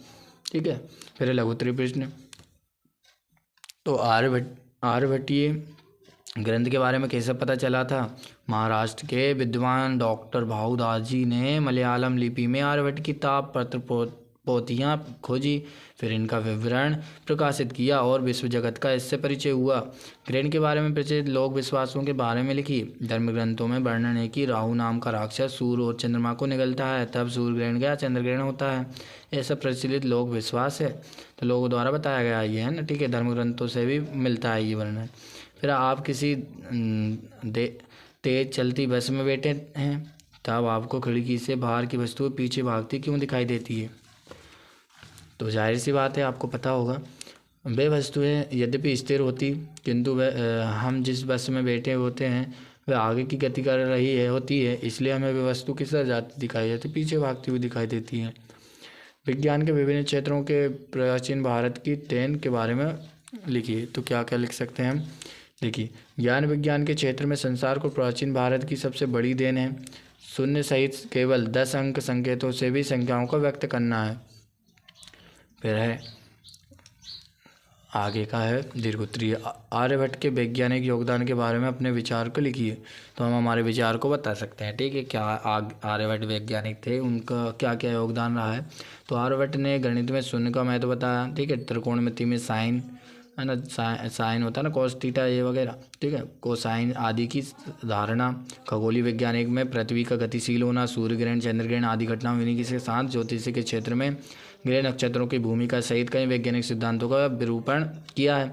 ठीक है, फिर लघुत्तरीय प्रश्न। तो आर्यभट्टीय ग्रंथ के बारे में कैसे पता चला था? महाराष्ट्र के विद्वान डॉक्टर भाऊदास जी ने मलयालम लिपि में आर्यभट्ट की ताम्रपत्र पोथियाँ खोजी, फिर इनका विवरण प्रकाशित किया और विश्व जगत का इससे परिचय हुआ। ग्रहण के बारे में प्रचलित लोक विश्वासों के बारे में लिखी। धर्म ग्रंथों में वर्णन है कि राहु नाम का राक्षस सूर्य और चंद्रमा को निगलता है, तब सूर्य ग्रहण या चंद्र ग्रहण होता है। ऐसा प्रचलित लोक विश्वास है, तो लोगों द्वारा बताया गया ये है ना। ठीक है, धर्म ग्रंथों से भी मिलता है ये वर्णन। फिर आप किसी तेज चलती बस में बैठे हैं, तब आपको खिड़की से बाहर की वस्तुएं पीछे भागती क्यों दिखाई देती है? तो जाहिर सी बात है, आपको पता होगा, वे वस्तुएं यद्यपि स्थिर होती किंतु हम जिस बस में बैठे होते हैं वह आगे की गति कर रही होती है, इसलिए हमें वे वस्तु किस तरह जाती दिखाई देती? पीछे भागती हुई दिखाई देती है। विज्ञान के विभिन्न क्षेत्रों के प्राचीन भारत की देन के बारे में लिखिए। तो क्या क्या लिख सकते हैं हम? देखिए, ज्ञान विज्ञान के क्षेत्र में संसार को प्राचीन भारत की सबसे बड़ी देन है। शून्य सहित केवल 10 अंक संकेतों से भी संख्याओं को व्यक्त करना है। फिर है आगे का है दीर्घोत्तरीय। आर्यभट्ट के वैज्ञानिक योगदान के बारे में अपने विचार को लिखिए। तो हम हमारे विचार को बता सकते हैं। ठीक है, क्या आर्यभट्ट वैज्ञानिक थे, उनका क्या क्या योगदान रहा है? तो आर्यभट्ट ने गणित में शून्य का महत्व बताया। ठीक है, त्रिकोणमिति में साइन है ना, साइन होता है ना, कॉस थीटा ये वगैरह। ठीक है, कोसाइन आदि की धारणा। खगोलीय वैज्ञानिक में पृथ्वी का गतिशील होना, सूर्य ग्रहण, चंद्र ग्रहण आदि घटनाओं इन्हीं के साथ ज्योतिष के क्षेत्र में ग्रह नक्षत्रों की भूमिका सहित कई वैज्ञानिक सिद्धांतों का विरूपण किया है।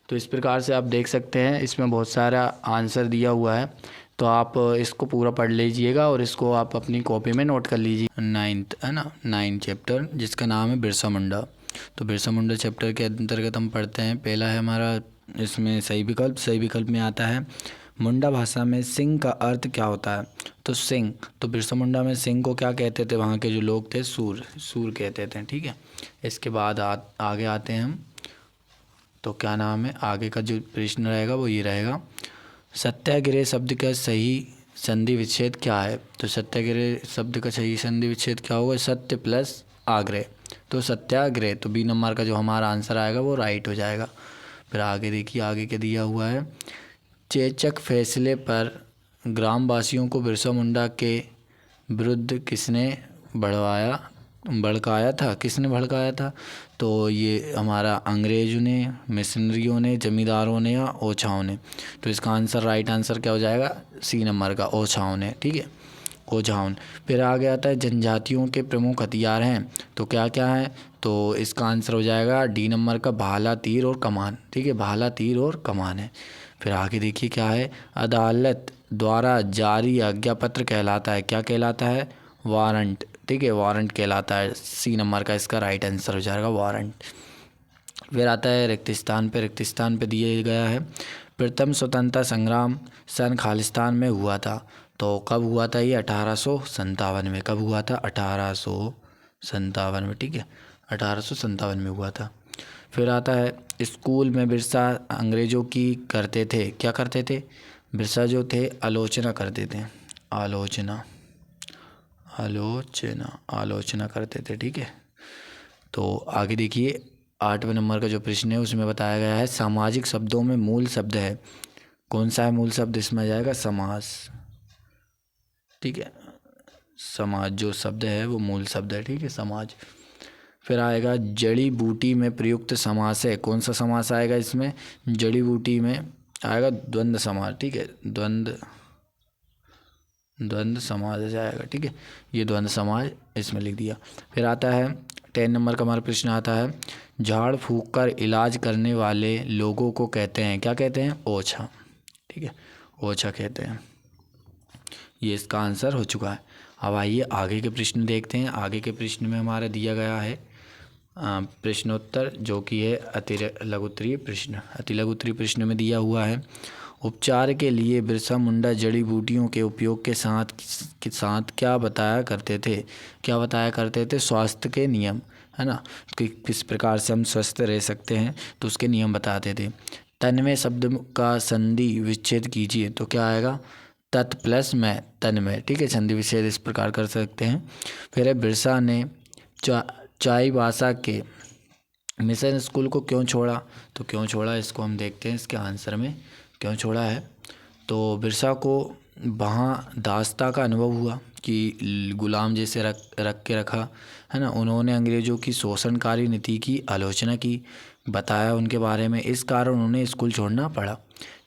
तो इस प्रकार से आप देख सकते हैं, इसमें बहुत सारा आंसर दिया हुआ है, तो आप इसको पूरा पढ़ लीजिएगा और इसको आप अपनी कॉपी में नोट कर लीजिए। 9th है ना, 9 चैप्टर जिसका नाम है बिरसा मुंडा। तो बिरसा मुंडा चैप्टर के अंतर्गत हम पढ़ते हैं, पहला है हमारा इसमें सही विकल्प में आता है मुंडा भाषा में सिंह का अर्थ क्या होता है? तो सिंह, तो बिरसा मुंडा में सिंह को क्या कहते थे? वहाँ के जो लोग थे सूर, सूर कहते थे। ठीक है, इसके बाद आगे आते हैं हम। तो क्या नाम है, आगे का जो प्रश्न रहेगा वो ये रहेगा, सत्याग्रह शब्द का सही संधि विच्छेद क्या है? तो सत्याग्रह शब्द का सही संधि विच्छेद क्या होगा? सत्य प्लस आग्रह, तो सत्याग्रह। तो बी नंबर का जो हमारा आंसर आएगा वो राइट हो जाएगा। फिर आगे देखिए, आगे क्या दिया हुआ है, चेचक फैसले पर ग्रामवासियों को बिरसा मुंडा के विरुद्ध किसने भड़काया था? किसने भड़काया था? तो ये हमारा अंग्रेजों ने, मिशनरियों ने, जमींदारों ने या ओछाओं ने? तो इसका आंसर, राइट आंसर क्या हो जाएगा? सी नंबर का, ओछाओं ने। ठीक है, ओछाओं। फिर आगे आता है जनजातियों के प्रमुख हथियार हैं, तो क्या क्या है? तो इसका आंसर हो जाएगा डी नंबर का, भाला, तीर और कमान। ठीक है, भाला, तीर और कमान है। फिर आगे देखिए क्या है, अदालत द्वारा जारी आज्ञापत्र कहलाता है, क्या कहलाता है? वारंट। ठीक है, वारंट कहलाता है। सी नंबर का इसका राइट आंसर हो जाएगा, वारंट। फिर आता है रिक्तिस्तान पे। रिक्तिस्तान पे दिया गया है, प्रथम स्वतंत्रता संग्राम सन खालिस्तान में हुआ था। तो कब हुआ था ये? 1857 में। कब हुआ था? 1857 में। ठीक है, 1857 में हुआ था। फिर आता है, स्कूल में बिरसा अंग्रेज़ों की करते थे, क्या करते थे? बिरसा जो थे आलोचना करते थे, आलोचना, आलोचना, आलोचना करते थे। ठीक है, तो आगे देखिए 8वें नंबर का जो प्रश्न है उसमें बताया गया है, सामाजिक शब्दों में मूल शब्द है, कौन सा है मूल शब्द? इसमें आ जाएगा समास। ठीक है, समाज जो शब्द है वो मूल शब्द है। ठीक है, समाज। फिर आएगा जड़ी बूटी में प्रयुक्त समास है, कौन सा समास आएगा इसमें? जड़ी बूटी में आएगा द्वंद्व समास। ठीक है, द्वंद्व समाज आ जाएगा। ठीक है, ये द्वंद्व समाज इसमें लिख दिया। फिर आता है 10 नंबर का हमारा प्रश्न आता है, झाड़ फूंक कर इलाज करने वाले लोगों को कहते हैं, क्या कहते हैं? ओछा। ठीक है, ओछा कहते हैं। ये इसका आंसर हो चुका है। अब आइए आगे के प्रश्न देखते हैं। आगे के प्रश्न में हमारा दिया गया है प्रश्नोत्तर, जो कि है अति लघुत्तरीय प्रश्न। अति लघुत्तरीय प्रश्न में दिया हुआ है, उपचार के लिए बिरसा मुंडा जड़ी बूटियों के उपयोग के साथ क्या बताया करते थे? क्या बताया करते थे? स्वास्थ्य के नियम, है ना, कि किस प्रकार से हम स्वस्थ रह सकते हैं, तो उसके नियम बताते थे। तन्मय शब्द का संधि विच्छेद कीजिए, तो क्या आएगा? तत् प्लस में, तन्मय। ठीक है, संधि विच्छेद इस प्रकार कर सकते हैं। फिर है, बिरसा ने चाईबासा के मिशन स्कूल को क्यों छोड़ा? तो क्यों छोड़ा इसको हम देखते हैं इसके आंसर में, क्यों छोड़ा है। तो बिरसा को वहाँ दासता का अनुभव हुआ कि गुलाम जैसे रख के रखा, है ना। उन्होंने अंग्रेज़ों की शोषणकारी नीति की आलोचना की, बताया उनके बारे में, इस कारण उन्हें स्कूल छोड़ना पड़ा।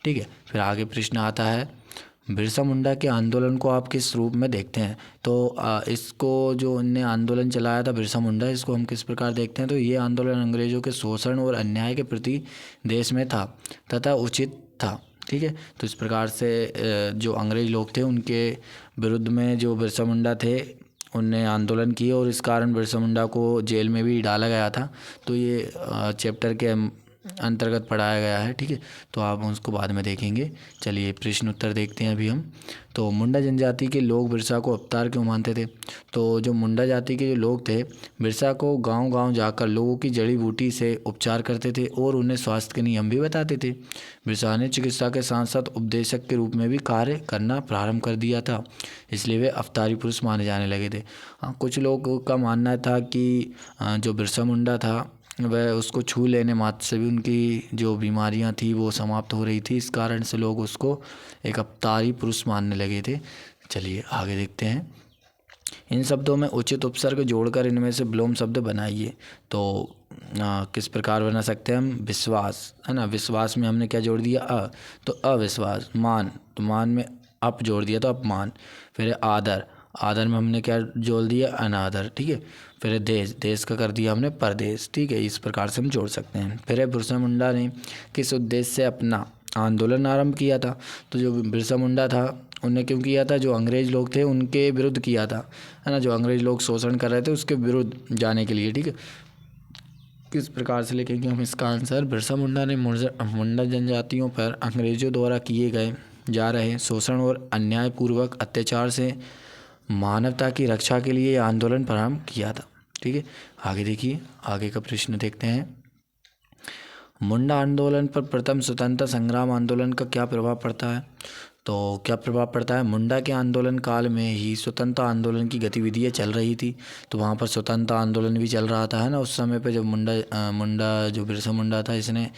ठीक है, फिर आगे प्रश्न आता है, बिरसा मुंडा के आंदोलन को आप किस रूप में देखते हैं? तो इसको जो उनने आंदोलन चलाया था बिरसा मुंडा, इसको हम किस प्रकार देखते हैं? तो ये आंदोलन अंग्रेज़ों के शोषण और अन्याय के प्रति देश में था तथा उचित था। ठीक है, तो इस प्रकार से जो अंग्रेज लोग थे उनके विरुद्ध में जो बिरसा मुंडा थे उनने आंदोलन किए, और इस कारण बिरसा मुंडा को जेल में भी डाला गया था। तो ये चैप्टर के अंतर्गत पढ़ाया गया है। ठीक है, तो आप उसको बाद में देखेंगे। चलिए प्रश्न उत्तर देखते हैं अभी हम। तो मुंडा जनजाति के लोग बिरसा को अवतार क्यों मानते थे? तो जो मुंडा जाति के जो लोग थे बिरसा को गांव-गांव जाकर लोगों की जड़ी बूटी से उपचार करते थे और उन्हें स्वास्थ्य के नियम भी बताते थे। बिरसा ने चिकित्सा के साथ साथ उपदेशक के रूप में भी कार्य करना प्रारंभ कर दिया था, इसलिए वे अवतारी पुरुष माने जाने लगे थे। हाँ, कुछ लोगों का मानना था कि जो बिरसा मुंडा था वह उसको छू लेने मात्र से भी उनकी जो बीमारियां थी वो समाप्त हो रही थी, इस कारण से लोग उसको एक अवतारी पुरुष मानने लगे थे। चलिए आगे देखते हैं। इन शब्दों में उचित उपसर्ग जोड़कर इनमें से विलोम शब्द बनाइए। तो किस प्रकार बना सकते हैं हम? विश्वास, है ना, विश्वास में हमने क्या जोड़ दिया? तो अविश्वास। मान, तो मान में अप जोड़ दिया तो अपमान। फिर आदर, आदर में हमने क्या जोड़ दिया? अनादर। ठीक है, फिर देश, देश का कर दिया हमने परदेश। ठीक है, इस प्रकार से हम जोड़ सकते हैं। फिर बिरसा मुंडा ने किस उद्देश्य से अपना आंदोलन आरंभ किया था? तो जो बिरसा मुंडा था उनने क्यों किया था? जो अंग्रेज लोग थे उनके विरुद्ध किया था, है ना, जो अंग्रेज लोग शोषण कर रहे थे उसके विरुद्ध जाने के लिए। ठीक है, किस प्रकार से लिखेंगे हम इसका आंसर? बिरसा मुंडा ने मुंडा जनजातियों पर अंग्रेजों द्वारा किए गए जा रहे शोषण और अन्यायपूर्वक अत्याचार से मानवता की रक्षा के लिए आंदोलन प्रारंभ किया था। ठीक है, आगे देखिए, आगे का प्रश्न देखते हैं। मुंडा आंदोलन पर प्रथम स्वतंत्रता संग्राम आंदोलन का क्या प्रभाव पड़ता है? तो क्या प्रभाव पड़ता है? मुंडा के आंदोलन काल में ही स्वतंत्रता आंदोलन की गतिविधियाँ चल रही थी, तो वहाँ पर स्वतंत्रता आंदोलन भी चल रहा था, है ना, उस समय पे जब मुंडा जो बिरसा मुंडा था, इसने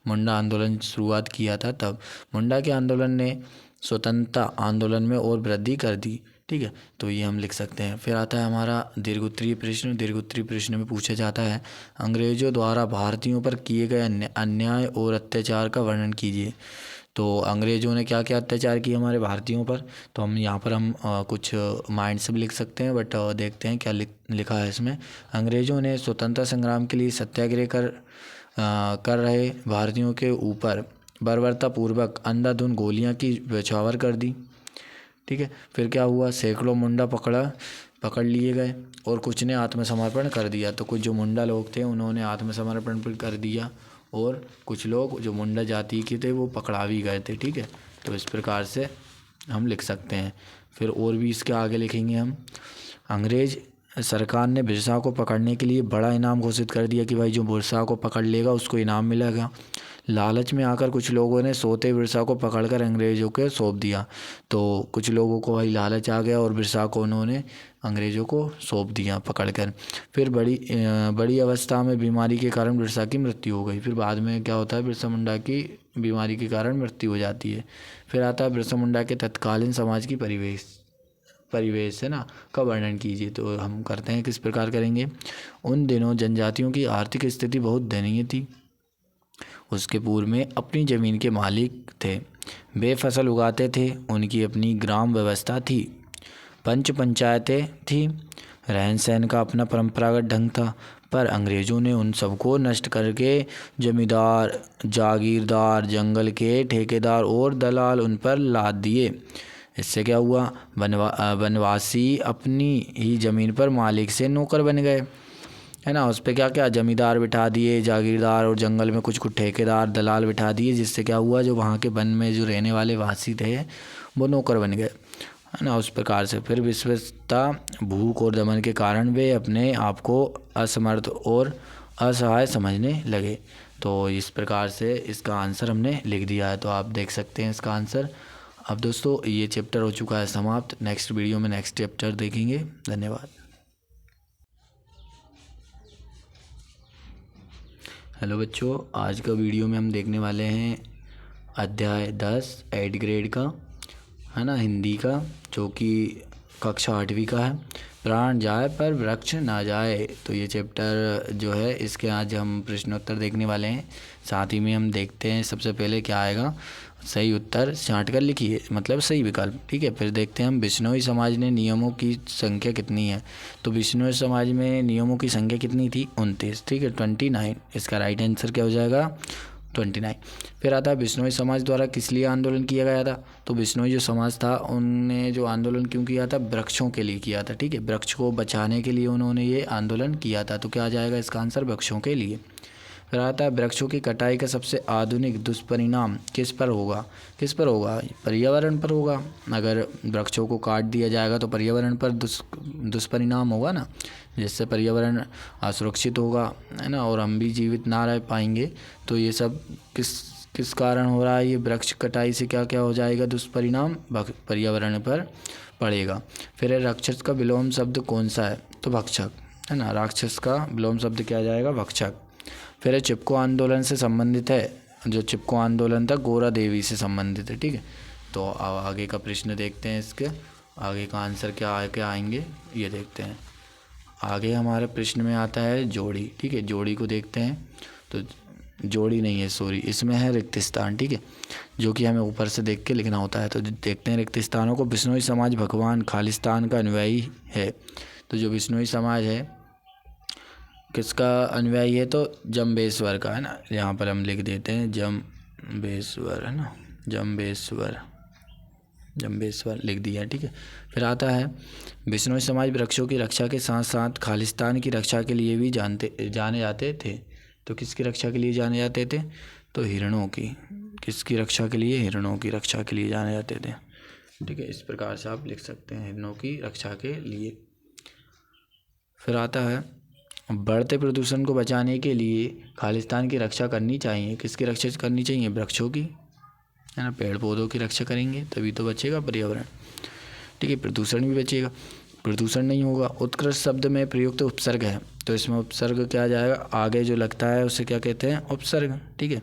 मुंडा आंदोलन शुरुआत किया था, तब मुंडा के आंदोलन ने स्वतंत्रता आंदोलन में और वृद्धि कर दी। ठीक है, तो ये हम लिख सकते हैं। फिर आता है हमारा दीर्घोत्तरीय प्रश्न। दीर्घोत्तरीय प्रश्न में पूछा जाता है, अंग्रेजों द्वारा भारतीयों पर किए गए अन्याय और अत्याचार का वर्णन कीजिए। तो अंग्रेज़ों ने क्या क्या अत्याचार किए हमारे भारतीयों पर, तो हम यहाँ पर कुछ माइंड से भी लिख सकते हैं, बट देखते हैं क्या लिखा है इसमें। अंग्रेज़ों ने स्वतंत्रता संग्राम के लिए सत्याग्रह कर रहे भारतीयों के ऊपर बर्बरतापूर्वक अंधाधुंध गोलियां की बछावर कर दी। ठीक है, फिर क्या हुआ, सैकड़ों मुंडा पकड़ लिए गए और कुछ ने आत्मसमर्पण कर दिया। तो कुछ जो मुंडा लोग थे उन्होंने आत्मसमर्पण कर दिया और कुछ लोग जो मुंडा जाति के थे वो पकड़ा भी गए थे। ठीक है, तो इस प्रकार से हम लिख सकते हैं। फिर और भी इसके आगे लिखेंगे हम। अंग्रेज सरकार ने बिरसा को पकड़ने के लिए बड़ा इनाम घोषित कर दिया कि भाई जो बिरसा को पकड़ लेगा उसको इनाम मिलेगा। लालच में आकर कुछ लोगों ने सोते बिरसा को पकड़कर अंग्रेज़ों को सौंप दिया। तो कुछ लोगों को भाई लालच आ गया और बिरसा को उन्होंने अंग्रेज़ों को सौंप दिया पकड़कर। फिर बड़ी अवस्था में बीमारी के कारण बिरसा की मृत्यु हो गई। फिर बाद में क्या होता है, बिरसा मुंडा की बीमारी के कारण मृत्यु हो जाती है। फिर आता है बिरसा मुंडा के तत्कालीन समाज की परिवेश है ना का वर्णन कीजिए। तो हम करते हैं, किस प्रकार करेंगे। उन दिनों जनजातियों की आर्थिक स्थिति बहुत दयनीय थी। उसके पूर्व में अपनी ज़मीन के मालिक थे, वे फसल उगाते थे, उनकी अपनी ग्राम व्यवस्था थी, पंचायतें थी, रहन सहन का अपना परंपरागत ढंग था। पर अंग्रेज़ों ने उन सबको नष्ट करके जमींदार, जागीरदार, जंगल के ठेकेदार और दलाल उन पर लाद दिए। इससे क्या हुआ, वनवासी अपनी ही ज़मीन पर मालिक से नौकर बन गए, है ना। उस पर क्या क्या जमींदार बिठा दिए, जागीरदार, और जंगल में कुछ ठेकेदार, दलाल बिठा दिए, जिससे क्या हुआ, जो वहाँ के वन में जो रहने वाले वासी थे वो नौकर बन गए, है ना, उस प्रकार से। फिर विश्वता, भूख और दमन के कारण वे अपने आप को असमर्थ और असहाय समझने लगे। तो इस प्रकार से इसका आंसर हमने लिख दिया है, तो आप देख सकते हैं इसका आंसर। अब दोस्तों ये चैप्टर हो चुका है समाप्त। नेक्स्ट वीडियो में नेक्स्ट चैप्टर देखेंगे। धन्यवाद। हेलो बच्चों, आज का वीडियो में हम देखने वाले हैं अध्याय 10 8 ग्रेड का, है ना, हिंदी का, जो कि कक्षा 8वीं का है। प्राण जाए पर वृक्ष ना जाए। तो ये चैप्टर जो है इसके आज हम प्रश्नोत्तर देखने वाले हैं। साथ ही में हम देखते हैं सबसे पहले क्या आएगा, सही उत्तर छांट कर लिखिए, मतलब सही विकल्प। ठीक है, फिर देखते हैं हम बिश्नोई समाज ने नियमों की संख्या कितनी है। तो बिश्नोई समाज में नियमों की संख्या कितनी थी, 29। ठीक है, 29। इसका राइट आंसर क्या हो जाएगा, 29। फिर आता है बिश्नोई समाज द्वारा किस लिए आंदोलन किया गया था। तो बिश्नोई जो समाज था उनने जो आंदोलन क्यों किया था, वृक्षों के लिए किया था। ठीक है, वृक्ष को बचाने के लिए उन्होंने ये आंदोलन किया था। तो क्या आ जाएगा इसका आंसर, वृक्षों के लिए। फिर आता है वृक्षों की कटाई का सबसे आधुनिक दुष्परिणाम किस पर होगा, पर्यावरण पर होगा। अगर वृक्षों को काट दिया जाएगा तो पर्यावरण पर दुष्परिणाम होगा ना, जिससे पर्यावरण असुरक्षित होगा, है ना, और हम भी जीवित ना रह पाएंगे। तो ये सब किस कारण हो रहा है, ये वृक्ष कटाई से क्या क्या हो जाएगा दुष्परिणाम, पर्यावरण पर पड़ेगा। फिर राक्षस का विलोम शब्द कौन सा है, तो भक्षक, है ना, राक्षस का विलोम शब्द क्या जाएगा, भक्षक। फिर चिपको आंदोलन से संबंधित है, जो चिपको आंदोलन था गोरा देवी से संबंधित है। ठीक है, तो अब आगे का प्रश्न देखते हैं, इसके आगे का आंसर क्या आएंगे ये देखते हैं। आगे हमारे प्रश्न में आता है जोड़ी। ठीक है, जोड़ी को देखते हैं। तो जोड़ी नहीं है, सॉरी, इसमें है रिक्त स्थान। ठीक है, जो कि हमें ऊपर से देख के लिखना होता है। तो देखते हैं रिक्त स्थानों को। बिश्नोई समाज भगवान खालिस्तान का अनुयायी है। तो जो बिश्नोई समाज है किसका अनुयायी है, तो जम्बेश्वर का, है ना। यहाँ पर हम लिख देते हैं जम्बेश्वर, है ना, जम्बेश्वर लिख दिया। ठीक है, फिर आता है बिश्नोई समाज वृक्षों की रक्षा के साथ साथ खालिस्तान की रक्षा के लिए भी जाने जाते थे। तो किसकी रक्षा के लिए जाने जाते थे, तो हिरणों की, किसकी रक्षा के लिए? हिरणों की रक्षा के लिए जाने जाते थे। ठीक है, इस प्रकार से आप लिख सकते हैं, हिरणों की रक्षा के लिए। फिर आता है, बढ़ते प्रदूषण को बचाने के लिए खालिस्तान की रक्षा करनी चाहिए। किसकी रक्षा करनी चाहिए? वृक्षों की, है ना, पेड़ पौधों की रक्षा करेंगे तभी तो बचेगा पर्यावरण। ठीक है, प्रदूषण भी बचेगा। प्रदूषण नहीं होगा। उत्कृष्ट शब्द में प्रयुक्त उपसर्ग है, तो इसमें उपसर्ग क्या जाएगा? आगे जो लगता है उसे क्या कहते हैं? उपसर्ग। ठीक है,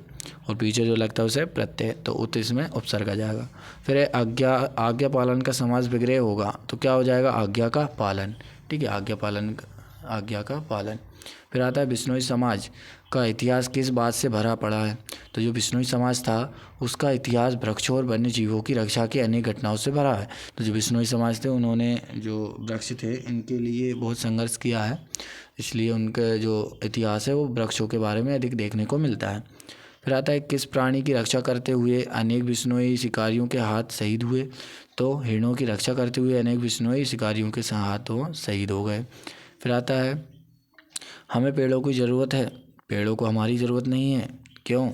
और पीछे जो लगता है उसे प्रत्यय, तो उत इसमें उपसर्ग आ जाएगा। फिर आज्ञा पालन का समास विग्रह होगा, तो क्या हो जाएगा? आज्ञा का पालन। ठीक है, आज्ञा का पालन। फिर आता है बिश्नोई समाज का इतिहास किस बात से भरा पड़ा है? तो जो बिश्नोई समाज था उसका इतिहास वृक्षों और वन्य जीवों की रक्षा की अनेक घटनाओं से भरा है। तो जो बिश्नोई समाज थे उन्होंने जो वृक्ष थे इनके लिए बहुत संघर्ष किया है, इसलिए उनका जो इतिहास है वो वृक्षों के बारे में अधिक देखने को मिलता है। फिर आता है किस प्राणी की रक्षा करते हुए अनेक बिश्नोई शिकारियों के हाथ शहीद हुए? तो हिरणों की रक्षा करते हुए अनेक बिश्नोई शिकारियों के हाथों शहीद हो गए। फिर आता है हमें पेड़ों की ज़रूरत है। पेड़ों को हमारी ज़रूरत नहीं है। क्यों?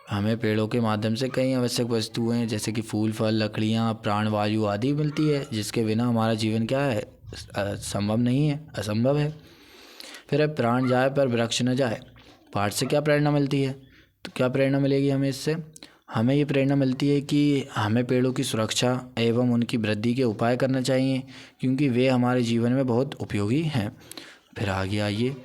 हमें पेड़ों के माध्यम से कई आवश्यक वस्तुएं जैसे कि फूल, फल, लकड़ियाँ, प्राणवायु आदि मिलती है, जिसके बिना हमारा जीवन क्या है? संभव नहीं है, असंभव है। फिर अब प्राण जाए पर वृक्ष न जाए, पाठ से क्या प्रेरणा मिलती है? तो क्या प्रेरणा मिलेगी हमें इससे? हमें ये प्रेरणा मिलती है कि हमें पेड़ों की सुरक्षा एवं उनकी वृद्धि के उपाय करना चाहिए, क्योंकि वे हमारे जीवन में बहुत उपयोगी हैं। फिर आगे आइए,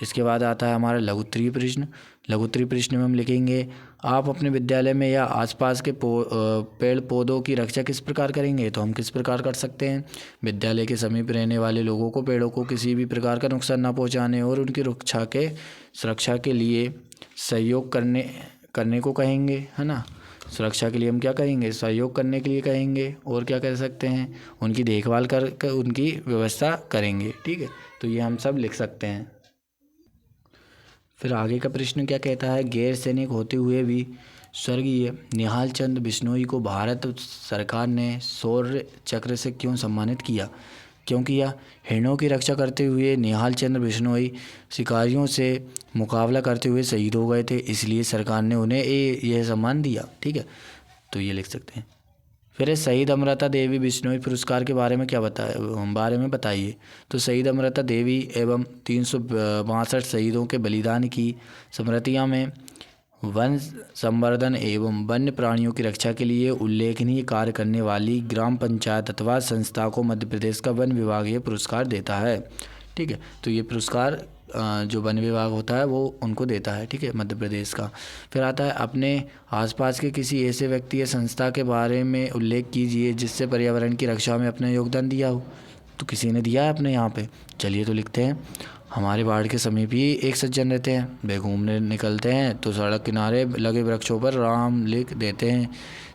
इसके बाद आता है हमारा लघुत्तरीय प्रश्न। लघुत्तरीय प्रश्न में हम लिखेंगे, आप अपने विद्यालय में या आसपास के पेड़ पौधों की रक्षा किस प्रकार करेंगे? तो हम किस प्रकार कर सकते हैं? विद्यालय के समीप रहने वाले लोगों को पेड़ों को किसी भी प्रकार का नुकसान ना पहुंचाने और उनकी सुरक्षा के लिए सहयोग करने को कहेंगे, है ना। सुरक्षा के लिए हम क्या कहेंगे? सहयोग करने के लिए कहेंगे। और क्या कर सकते हैं? उनकी देखभाल कर उनकी व्यवस्था करेंगे। ठीक है, तो ये हम सब लिख सकते हैं। फिर आगे का प्रश्न क्या कहता है? गैर सैनिक होते हुए भी स्वर्गीय निहाल चंद बिश्नोई को भारत सरकार ने शौर्य चक्र से क्यों सम्मानित किया? क्यों किया? हिरणों की रक्षा करते हुए निहाल चंद्र बिश्नोई शिकारियों से मुकाबला करते हुए शहीद हो गए थे, इसलिए सरकार ने उन्हें यह सम्मान दिया। ठीक है, तो ये लिख सकते हैं। फिर शहीद अमृता देवी बिश्नोई पुरस्कार के बारे में बताइए। तो शहीद अमृता देवी एवं 362 शहीदों के बलिदान की स्मृतियाँ में वन संवर्धन एवं वन्य प्राणियों की रक्षा के लिए उल्लेखनीय कार्य करने वाली ग्राम पंचायत अथवा संस्था को मध्य प्रदेश का वन विभाग ये पुरस्कार देता है। ठीक है, तो ये पुरस्कार जो वन विभाग होता है वो उनको देता है। ठीक है, मध्य प्रदेश का। फिर आता है अपने आसपास के किसी ऐसे व्यक्ति या संस्था के बारे में उल्लेख कीजिए जिससे पर्यावरण की रक्षा में अपना योगदान दिया हो। तो किसी ने दिया है अपने यहाँ पे, चलिए तो लिखते हैं। हमारे वार्ड के समीप ही एक सज्जन रहते हैं, वे घूमने निकलते हैं तो सड़क किनारे लगे वृक्षों पर राम लिख देते हैं,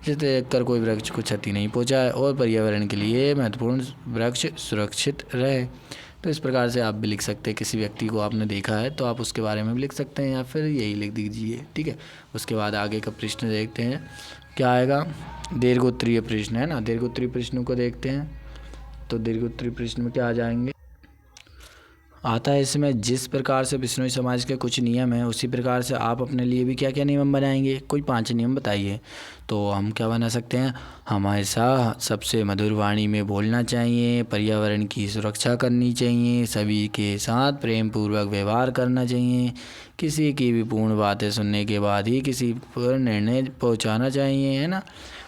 जिसे देखकर कोई वृक्ष को क्षति नहीं पहुंचाए और पर्यावरण के लिए महत्वपूर्ण वृक्ष सुरक्षित रहे। तो इस प्रकार से आप भी लिख सकते हैं। किसी व्यक्ति को आपने देखा है तो आप उसके बारे में भी लिख सकते हैं या फिर यही लिख दीजिए। ठीक है, उसके बाद आगे का प्रश्न देखते हैं क्या आएगा। दीर्घोत्तरीय प्रश्न है ना, दीर्घोत्तरीय प्रश्नों को देखते हैं। तो दीर्घोत्तरीय प्रश्न में क्या आ जाएंगे? आता है इसमें जिस प्रकार से बिश्नोई समाज के कुछ नियम हैं उसी प्रकार से आप अपने लिए भी क्या क्या नियम बनाएंगे? कोई 5 नियम बताइए। तो हम क्या बना सकते हैं? हमेशा सबसे मधुर वाणी में बोलना चाहिए, पर्यावरण की सुरक्षा करनी चाहिए, सभी के साथ प्रेम पूर्वक व्यवहार करना चाहिए, किसी की भी पूर्ण बातें सुनने के बाद ही किसी पर निर्णय पहुँचाना चाहिए, है ना,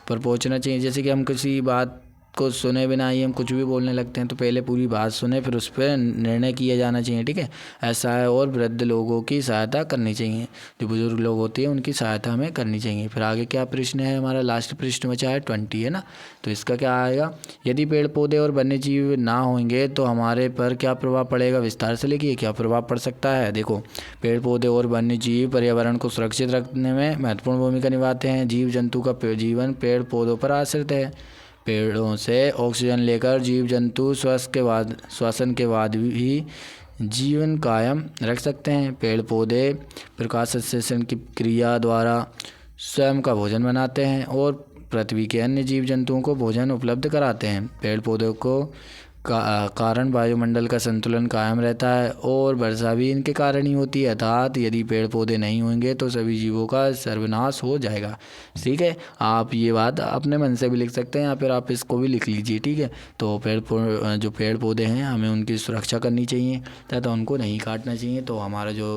पर पहुँचना चाहिए। जैसे कि हम किसी बात को सुने बिना ही हम कुछ भी बोलने लगते हैं, तो पहले पूरी बात सुने फिर उस पर निर्णय किया जाना चाहिए। ठीक है, ऐसा है। और वृद्ध लोगों की सहायता करनी चाहिए, जो बुजुर्ग लोग होते हैं उनकी सहायता हमें करनी चाहिए। फिर आगे क्या प्रश्न है? हमारा लास्ट प्रश्न बचा है 20, है ना। तो इसका क्या आएगा? यदि पेड़ पौधे और वन्य जीव ना होंगे तो हमारे पर क्या प्रभाव पड़ेगा? विस्तार से लिखिए, क्या प्रभाव पड़ सकता है। देखो, पेड़ पौधे और वन्य जीव पर्यावरण को सुरक्षित रखने में महत्वपूर्ण भूमिका निभाते हैं। जीव जंतु का जीवन पेड़ पौधों पर आश्रित है। पेड़ों से ऑक्सीजन लेकर जीव जंतु श्वसन के बाद भी जीवन कायम रख सकते हैं। पेड़ पौधे प्रकाश संश्लेषण की क्रिया द्वारा स्वयं का भोजन बनाते हैं और पृथ्वी के अन्य जीव जंतुओं को भोजन उपलब्ध कराते हैं। पेड़ पौधों को कारण वायुमंडल का संतुलन कायम रहता है और वर्षा भी इनके कारण ही होती है। अर्थात यदि पेड़ पौधे नहीं होंगे तो सभी जीवों का सर्वनाश हो जाएगा। ठीक है, आप ये बात अपने मन से भी लिख सकते हैं या फिर आप इसको भी लिख लीजिए। ठीक है, तो जो पेड़ पौधे हैं हमें उनकी सुरक्षा करनी चाहिए तथा उनको नहीं काटना चाहिए। तो हमारा जो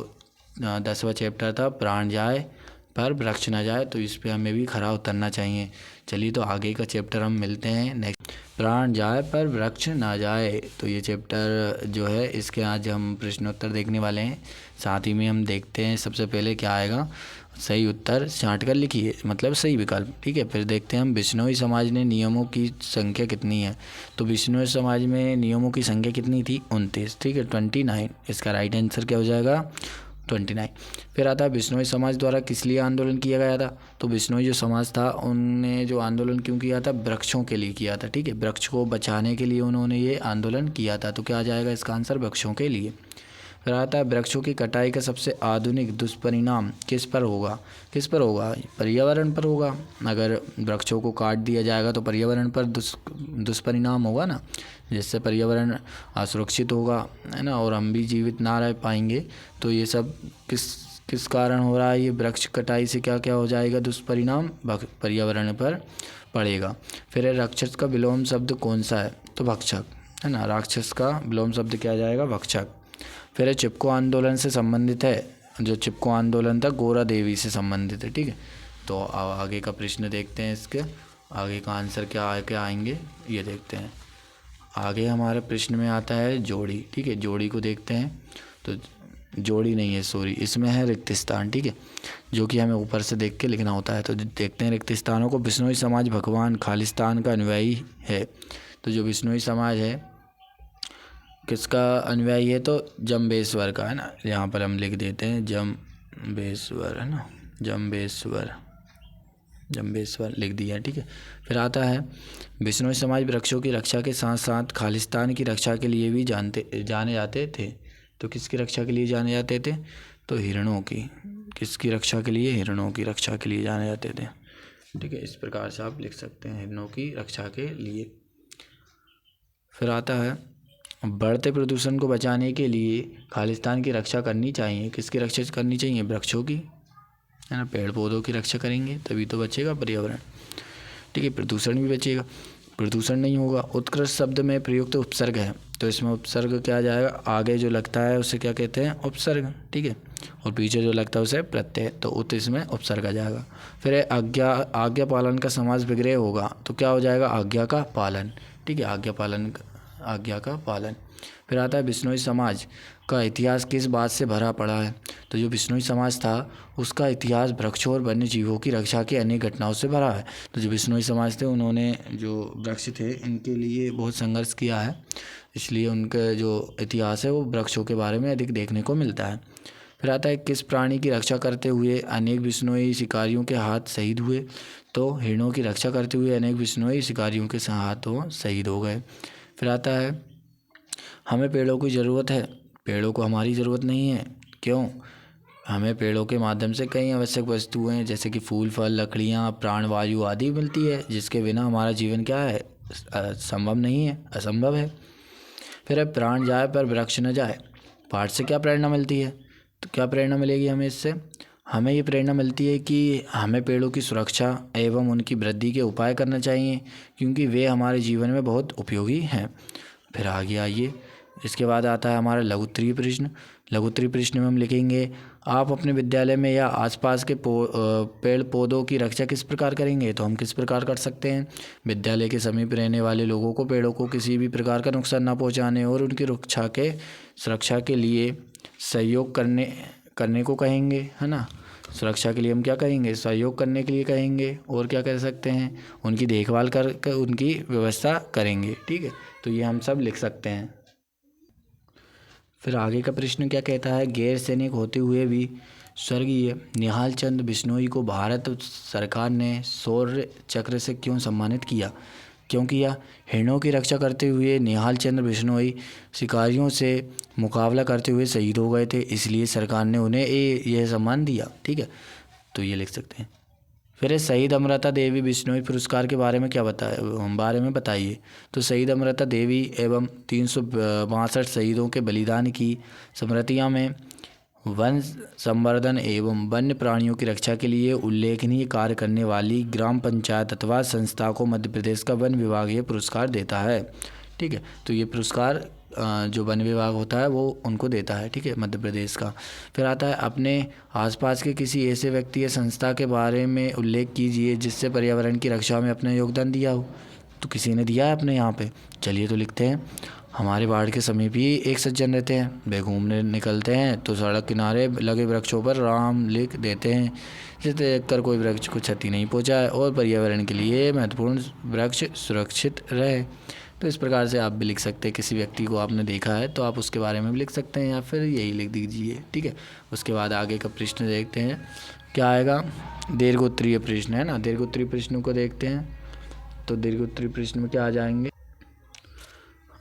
10वां चैप्टर था प्राण जाए पर वृक्ष न जाए, तो इस पे हमें भी खरा उतरना चाहिए। चलिए तो आगे का चैप्टर हम मिलते हैं नेक्स्ट। प्राण जाए पर वृक्ष ना जाए, तो ये चैप्टर जो है इसके आज हम प्रश्नोत्तर देखने वाले हैं। साथ ही में हम देखते हैं सबसे पहले क्या आएगा, सही उत्तर छांट कर लिखिए, मतलब सही विकल्प। ठीक है, फिर देखते हैं हम बिश्नोई समाज ने नियमों की संख्या कितनी है। तो बिश्नोई समाज में नियमों की संख्या कितनी थी, 29। ठीक है, 29। इसका राइट आंसर क्या हो जाएगा, 29। फिर आता है बिश्नोई समाज द्वारा किस लिए आंदोलन किया गया था। तो बिश्नोई जो समाज था उनने जो आंदोलन क्यों किया था, वृक्षों के लिए किया था। ठीक है, वृक्ष को बचाने के लिए उन्होंने ये आंदोलन किया था। तो क्या आ जाएगा इसका आंसर, वृक्षों के लिए। फिर आता है वृक्षों की कटाई का सबसे आधुनिक दुष्परिणाम किस पर होगा, पर्यावरण पर होगा। अगर वृक्षों को काट दिया जाएगा तो पर्यावरण पर दुष्परिणाम होगा ना, जिससे पर्यावरण असुरक्षित होगा, है ना, और हम भी जीवित ना रह पाएंगे। तो ये सब किस कारण हो रहा है, ये वृक्ष कटाई से क्या क्या हो जाएगा दुष्परिणाम, पर्यावरण पर पड़ेगा। फिर राक्षस का विलोम शब्द कौन सा है, तो भक्षक, है ना, राक्षस का विलोम शब्द क्या जाएगा, भक्षक। फिर चिपको आंदोलन से संबंधित है, जो चिपको आंदोलन था गोरा देवी से संबंधित है। ठीक है, तो आगे का प्रश्न देखते हैं, इसके आगे का आंसर क्या आएंगे ये देखते हैं। आगे हमारे प्रश्न में आता है जोड़ी। ठीक है, जोड़ी को देखते हैं। तो जोड़ी नहीं है, सॉरी, इसमें है रिक्त स्थान। ठीक है, जो कि हमें ऊपर से देख के लिखना होता है। तो देखते हैं रिक्त स्थानों को। बिश्नोई समाज भगवान खालिस्तान का अनुयायी है। तो जो बिश्नोई समाज है किसका अनुयायी है, तो जम्बेश्वर का, है ना। यहाँ पर हम लिख देते हैं जम्बेश्वर, है ना, जम्बेश्वर लिख दिया। ठीक है, फिर आता है बिश्नोई समाज वृक्षों की रक्षा के साथ साथ खालिस्तान की रक्षा के लिए भी जाने जाते थे। तो किसकी रक्षा के लिए जाने जाते थे, तो हिरणों की। किसकी रक्षा के लिए, हिरणों की रक्षा के लिए जाने जाते थे। ठीक है, इस प्रकार से आप लिख सकते हैं, हिरणों की रक्षा के लिए। फिर आता है बढ़ते प्रदूषण को बचाने के लिए खालिस्तान की रक्षा करनी चाहिए। किसकी रक्षा करनी चाहिए, वृक्षों की, है ना, पेड़ पौधों की रक्षा करेंगे तभी तो बचेगा पर्यावरण। ठीक है, प्रदूषण भी बचेगा, प्रदूषण नहीं होगा। उत्कृष्ट शब्द में प्रयुक्त उपसर्ग है, तो इसमें उपसर्ग क्या आ जाएगा, आगे जो लगता है उसे क्या कहते हैं, उपसर्ग। ठीक है, और पीछे जो लगता है उसे प्रत्यय, तो उत इसमें उपसर्ग आ जाएगा। फिर आज्ञा पालन का समास विग्रह होगा, तो क्या हो जाएगा, आज्ञा का पालन। ठीक है, आज्ञा का पालन। फिर आता है बिश्नोई समाज का इतिहास किस बात से भरा पड़ा है। तो जो बिश्नोई समाज था उसका इतिहास वृक्षों और वन्य जीवों की रक्षा की अनेक घटनाओं से भरा है। तो जो बिश्नोई समाज थे उन्होंने जो वृक्ष थे इनके लिए बहुत संघर्ष किया है, इसलिए उनका जो इतिहास है वो वृक्षों के बारे में अधिक देखने को मिलता है। फिर आता है किस प्राणी की रक्षा करते हुए अनेक बिश्नोई शिकारियों के हाथ शहीद हुए। तो हिरणों की रक्षा करते हुए अनेक बिश्नोई शिकारियों के हाथों शहीद हो गए। फिर आता है हमें पेड़ों की ज़रूरत है, पेड़ों को हमारी ज़रूरत नहीं है। क्यों, हमें पेड़ों के माध्यम से कई आवश्यक वस्तुएं जैसे कि फूल फल लकड़ियाँ प्राणवायु आदि मिलती है, जिसके बिना हमारा जीवन क्या है, संभव नहीं है, असंभव है। फिर अब प्राण जाए पर वृक्ष न जाए, पाठ से क्या प्रेरणा मिलती है, तो क्या प्रेरणा मिलेगी हमें इससे, हमें ये प्रेरणा मिलती है कि हमें पेड़ों की सुरक्षा एवं उनकी वृद्धि के उपाय करना चाहिए, क्योंकि वे हमारे जीवन में बहुत उपयोगी हैं। फिर आगे आइए, इसके बाद आता है हमारा लघुत्तरीय प्रश्न। लघुत्तरीय प्रश्न में हम लिखेंगे आप अपने विद्यालय में या आसपास के पेड़ पौधों की रक्षा किस प्रकार करेंगे। तो हम किस प्रकार कर सकते हैं, विद्यालय के समीप रहने वाले लोगों को पेड़ों को किसी भी प्रकार का नुकसान ना पहुंचाने और उनकी सुरक्षा के लिए सहयोग करने को कहेंगे, है ना। सुरक्षा के लिए हम क्या कहेंगे, सहयोग करने के लिए कहेंगे, और क्या कर सकते हैं, उनकी देखभाल कर उनकी व्यवस्था करेंगे। ठीक है, तो ये हम सब लिख सकते हैं। फिर आगे का प्रश्न क्या कहता है, गैर सैनिक होते हुए भी स्वर्गीय निहाल चंद बिश्नोई को भारत सरकार ने शौर्य चक्र से क्यों सम्मानित किया। क्यों किया, हिरणों की रक्षा करते हुए निहाल चंद्र बिश्नोई शिकारियों से मुकाबला करते हुए शहीद हो गए थे, इसलिए सरकार ने उन्हें यह सम्मान दिया। ठीक है, तो ये लिख सकते हैं। फिर है शहीद अमृता देवी बिश्नोई पुरस्कार के बारे में बारे में बताइए। तो शहीद अमृता देवी एवं 362 शहीदों के बलिदान की स्मृतियाँ में वन संवर्धन एवं वन्य प्राणियों की रक्षा के लिए उल्लेखनीय कार्य करने वाली ग्राम पंचायत अथवा संस्था को मध्य प्रदेश का वन विभाग ये पुरस्कार देता है। ठीक है, तो ये पुरस्कार जो वन विभाग होता है वो उनको देता है। ठीक है, मध्य प्रदेश का। फिर आता है अपने आसपास के किसी ऐसे व्यक्ति या संस्था के बारे में उल्लेख कीजिए जिससे पर्यावरण की रक्षा में अपना योगदान दिया हो। तो किसी ने दिया है अपने यहाँ पे, चलिए तो लिखते हैं। हमारे बाड़ के समीप ही एक सज्जन रहते हैं, वे घूमने निकलते हैं तो सड़क किनारे लगे वृक्षों पर राम लिख देते हैं, जिसे देखकर कोई वृक्ष को क्षति नहीं पहुंचाए और पर्यावरण के लिए महत्वपूर्ण वृक्ष सुरक्षित रहे। तो इस प्रकार से आप भी लिख सकते हैं। किसी व्यक्ति को आपने देखा है तो आप उसके बारे में भी लिख सकते हैं या फिर यही लिख दीजिए। ठीक है, उसके बाद आगे का प्रश्न देखते हैं क्या आएगा। दीर्घोत्तरीय प्रश्न है ना, दीर्घोत्तरीय प्रश्नों को देखते हैं। तो दीर्घोत्तरीय प्रश्न में क्या आ जाएंगे,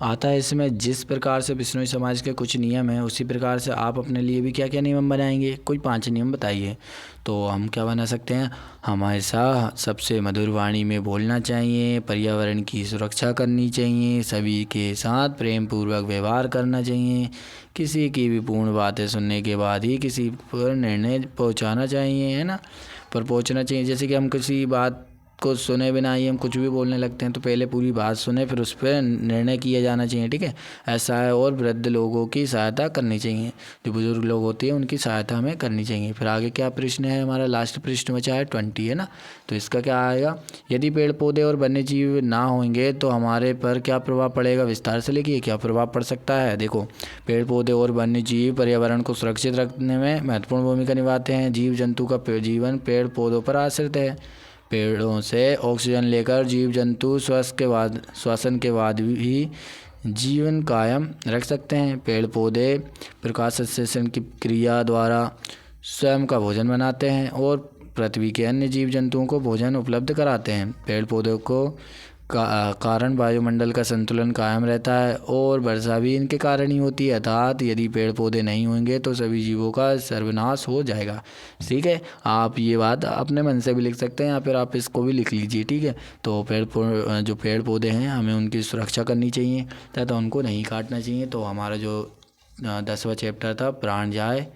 आता है इसमें जिस प्रकार से बिश्नोई समाज के कुछ नियम हैं उसी प्रकार से आप अपने लिए भी क्या क्या नियम बनाएंगे। कोई 5 नियम बताइए। तो हम क्या बना सकते हैं, हमेशा सबसे मधुर वाणी में बोलना चाहिए, पर्यावरण की सुरक्षा करनी चाहिए, सभी के साथ प्रेम पूर्वक व्यवहार करना चाहिए, किसी की भी पूर्ण बातें सुनने के बाद ही किसी पर निर्णय पहुंचाना चाहिए, है ना, पर पहुंचना चाहिए। जैसे कि हम किसी बात को सुने बिना ही हम कुछ भी बोलने लगते हैं तो पहले पूरी बात सुने फिर उस पर निर्णय किया जाना चाहिए। ठीक है, ऐसा है। और वृद्ध लोगों की सहायता करनी चाहिए, जो बुजुर्ग लोग होते हैं उनकी सहायता हमें करनी चाहिए। फिर आगे क्या प्रश्न है, हमारा लास्ट प्रश्न बचा है 20, है ना। तो इसका क्या आएगा, यदि पेड़ पौधे और वन्य जीव ना होंगे तो हमारे पर क्या प्रभाव पड़ेगा। विस्तार से लिखिए क्या प्रभाव पड़ सकता है। देखो, पेड़ पौधे और वन्य जीव पर्यावरण को सुरक्षित रखने में महत्वपूर्ण भूमिका निभाते हैं। जीव जंतु का जीवन पेड़ पौधों पर आश्रित है। पेड़ों से ऑक्सीजन लेकर जीव जंतु श्वसन के बाद भी जीवन कायम रख सकते हैं। पेड़ पौधे प्रकाश संश्लेषण की क्रिया द्वारा स्वयं का भोजन बनाते हैं और पृथ्वी के अन्य जीव जंतुओं को भोजन उपलब्ध कराते हैं। पेड़ पौधों को कारण वायुमंडल का संतुलन कायम रहता है और वर्षा भी इनके कारण ही होती है। अर्थात यदि पेड़ पौधे नहीं होंगे तो सभी जीवों का सर्वनाश हो जाएगा। ठीक है, आप ये बात अपने मन से भी लिख सकते हैं या फिर आप इसको भी लिख लीजिए। ठीक है, तो जो पेड़ पौधे हैं हमें उनकी सुरक्षा करनी चाहिए तथा उनको नहीं काटना चाहिए। तो हमारा जो 10वां चैप्टर था प्राण जाए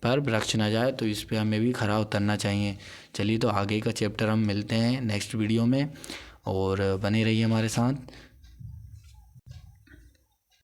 पर वृक्ष ना जाए, तो इस पे हमें भी खरा उतरना चाहिए। चलिए तो आगे का चैप्टर हम मिलते हैं नेक्स्ट वीडियो में और बने रहिए हमारे साथ।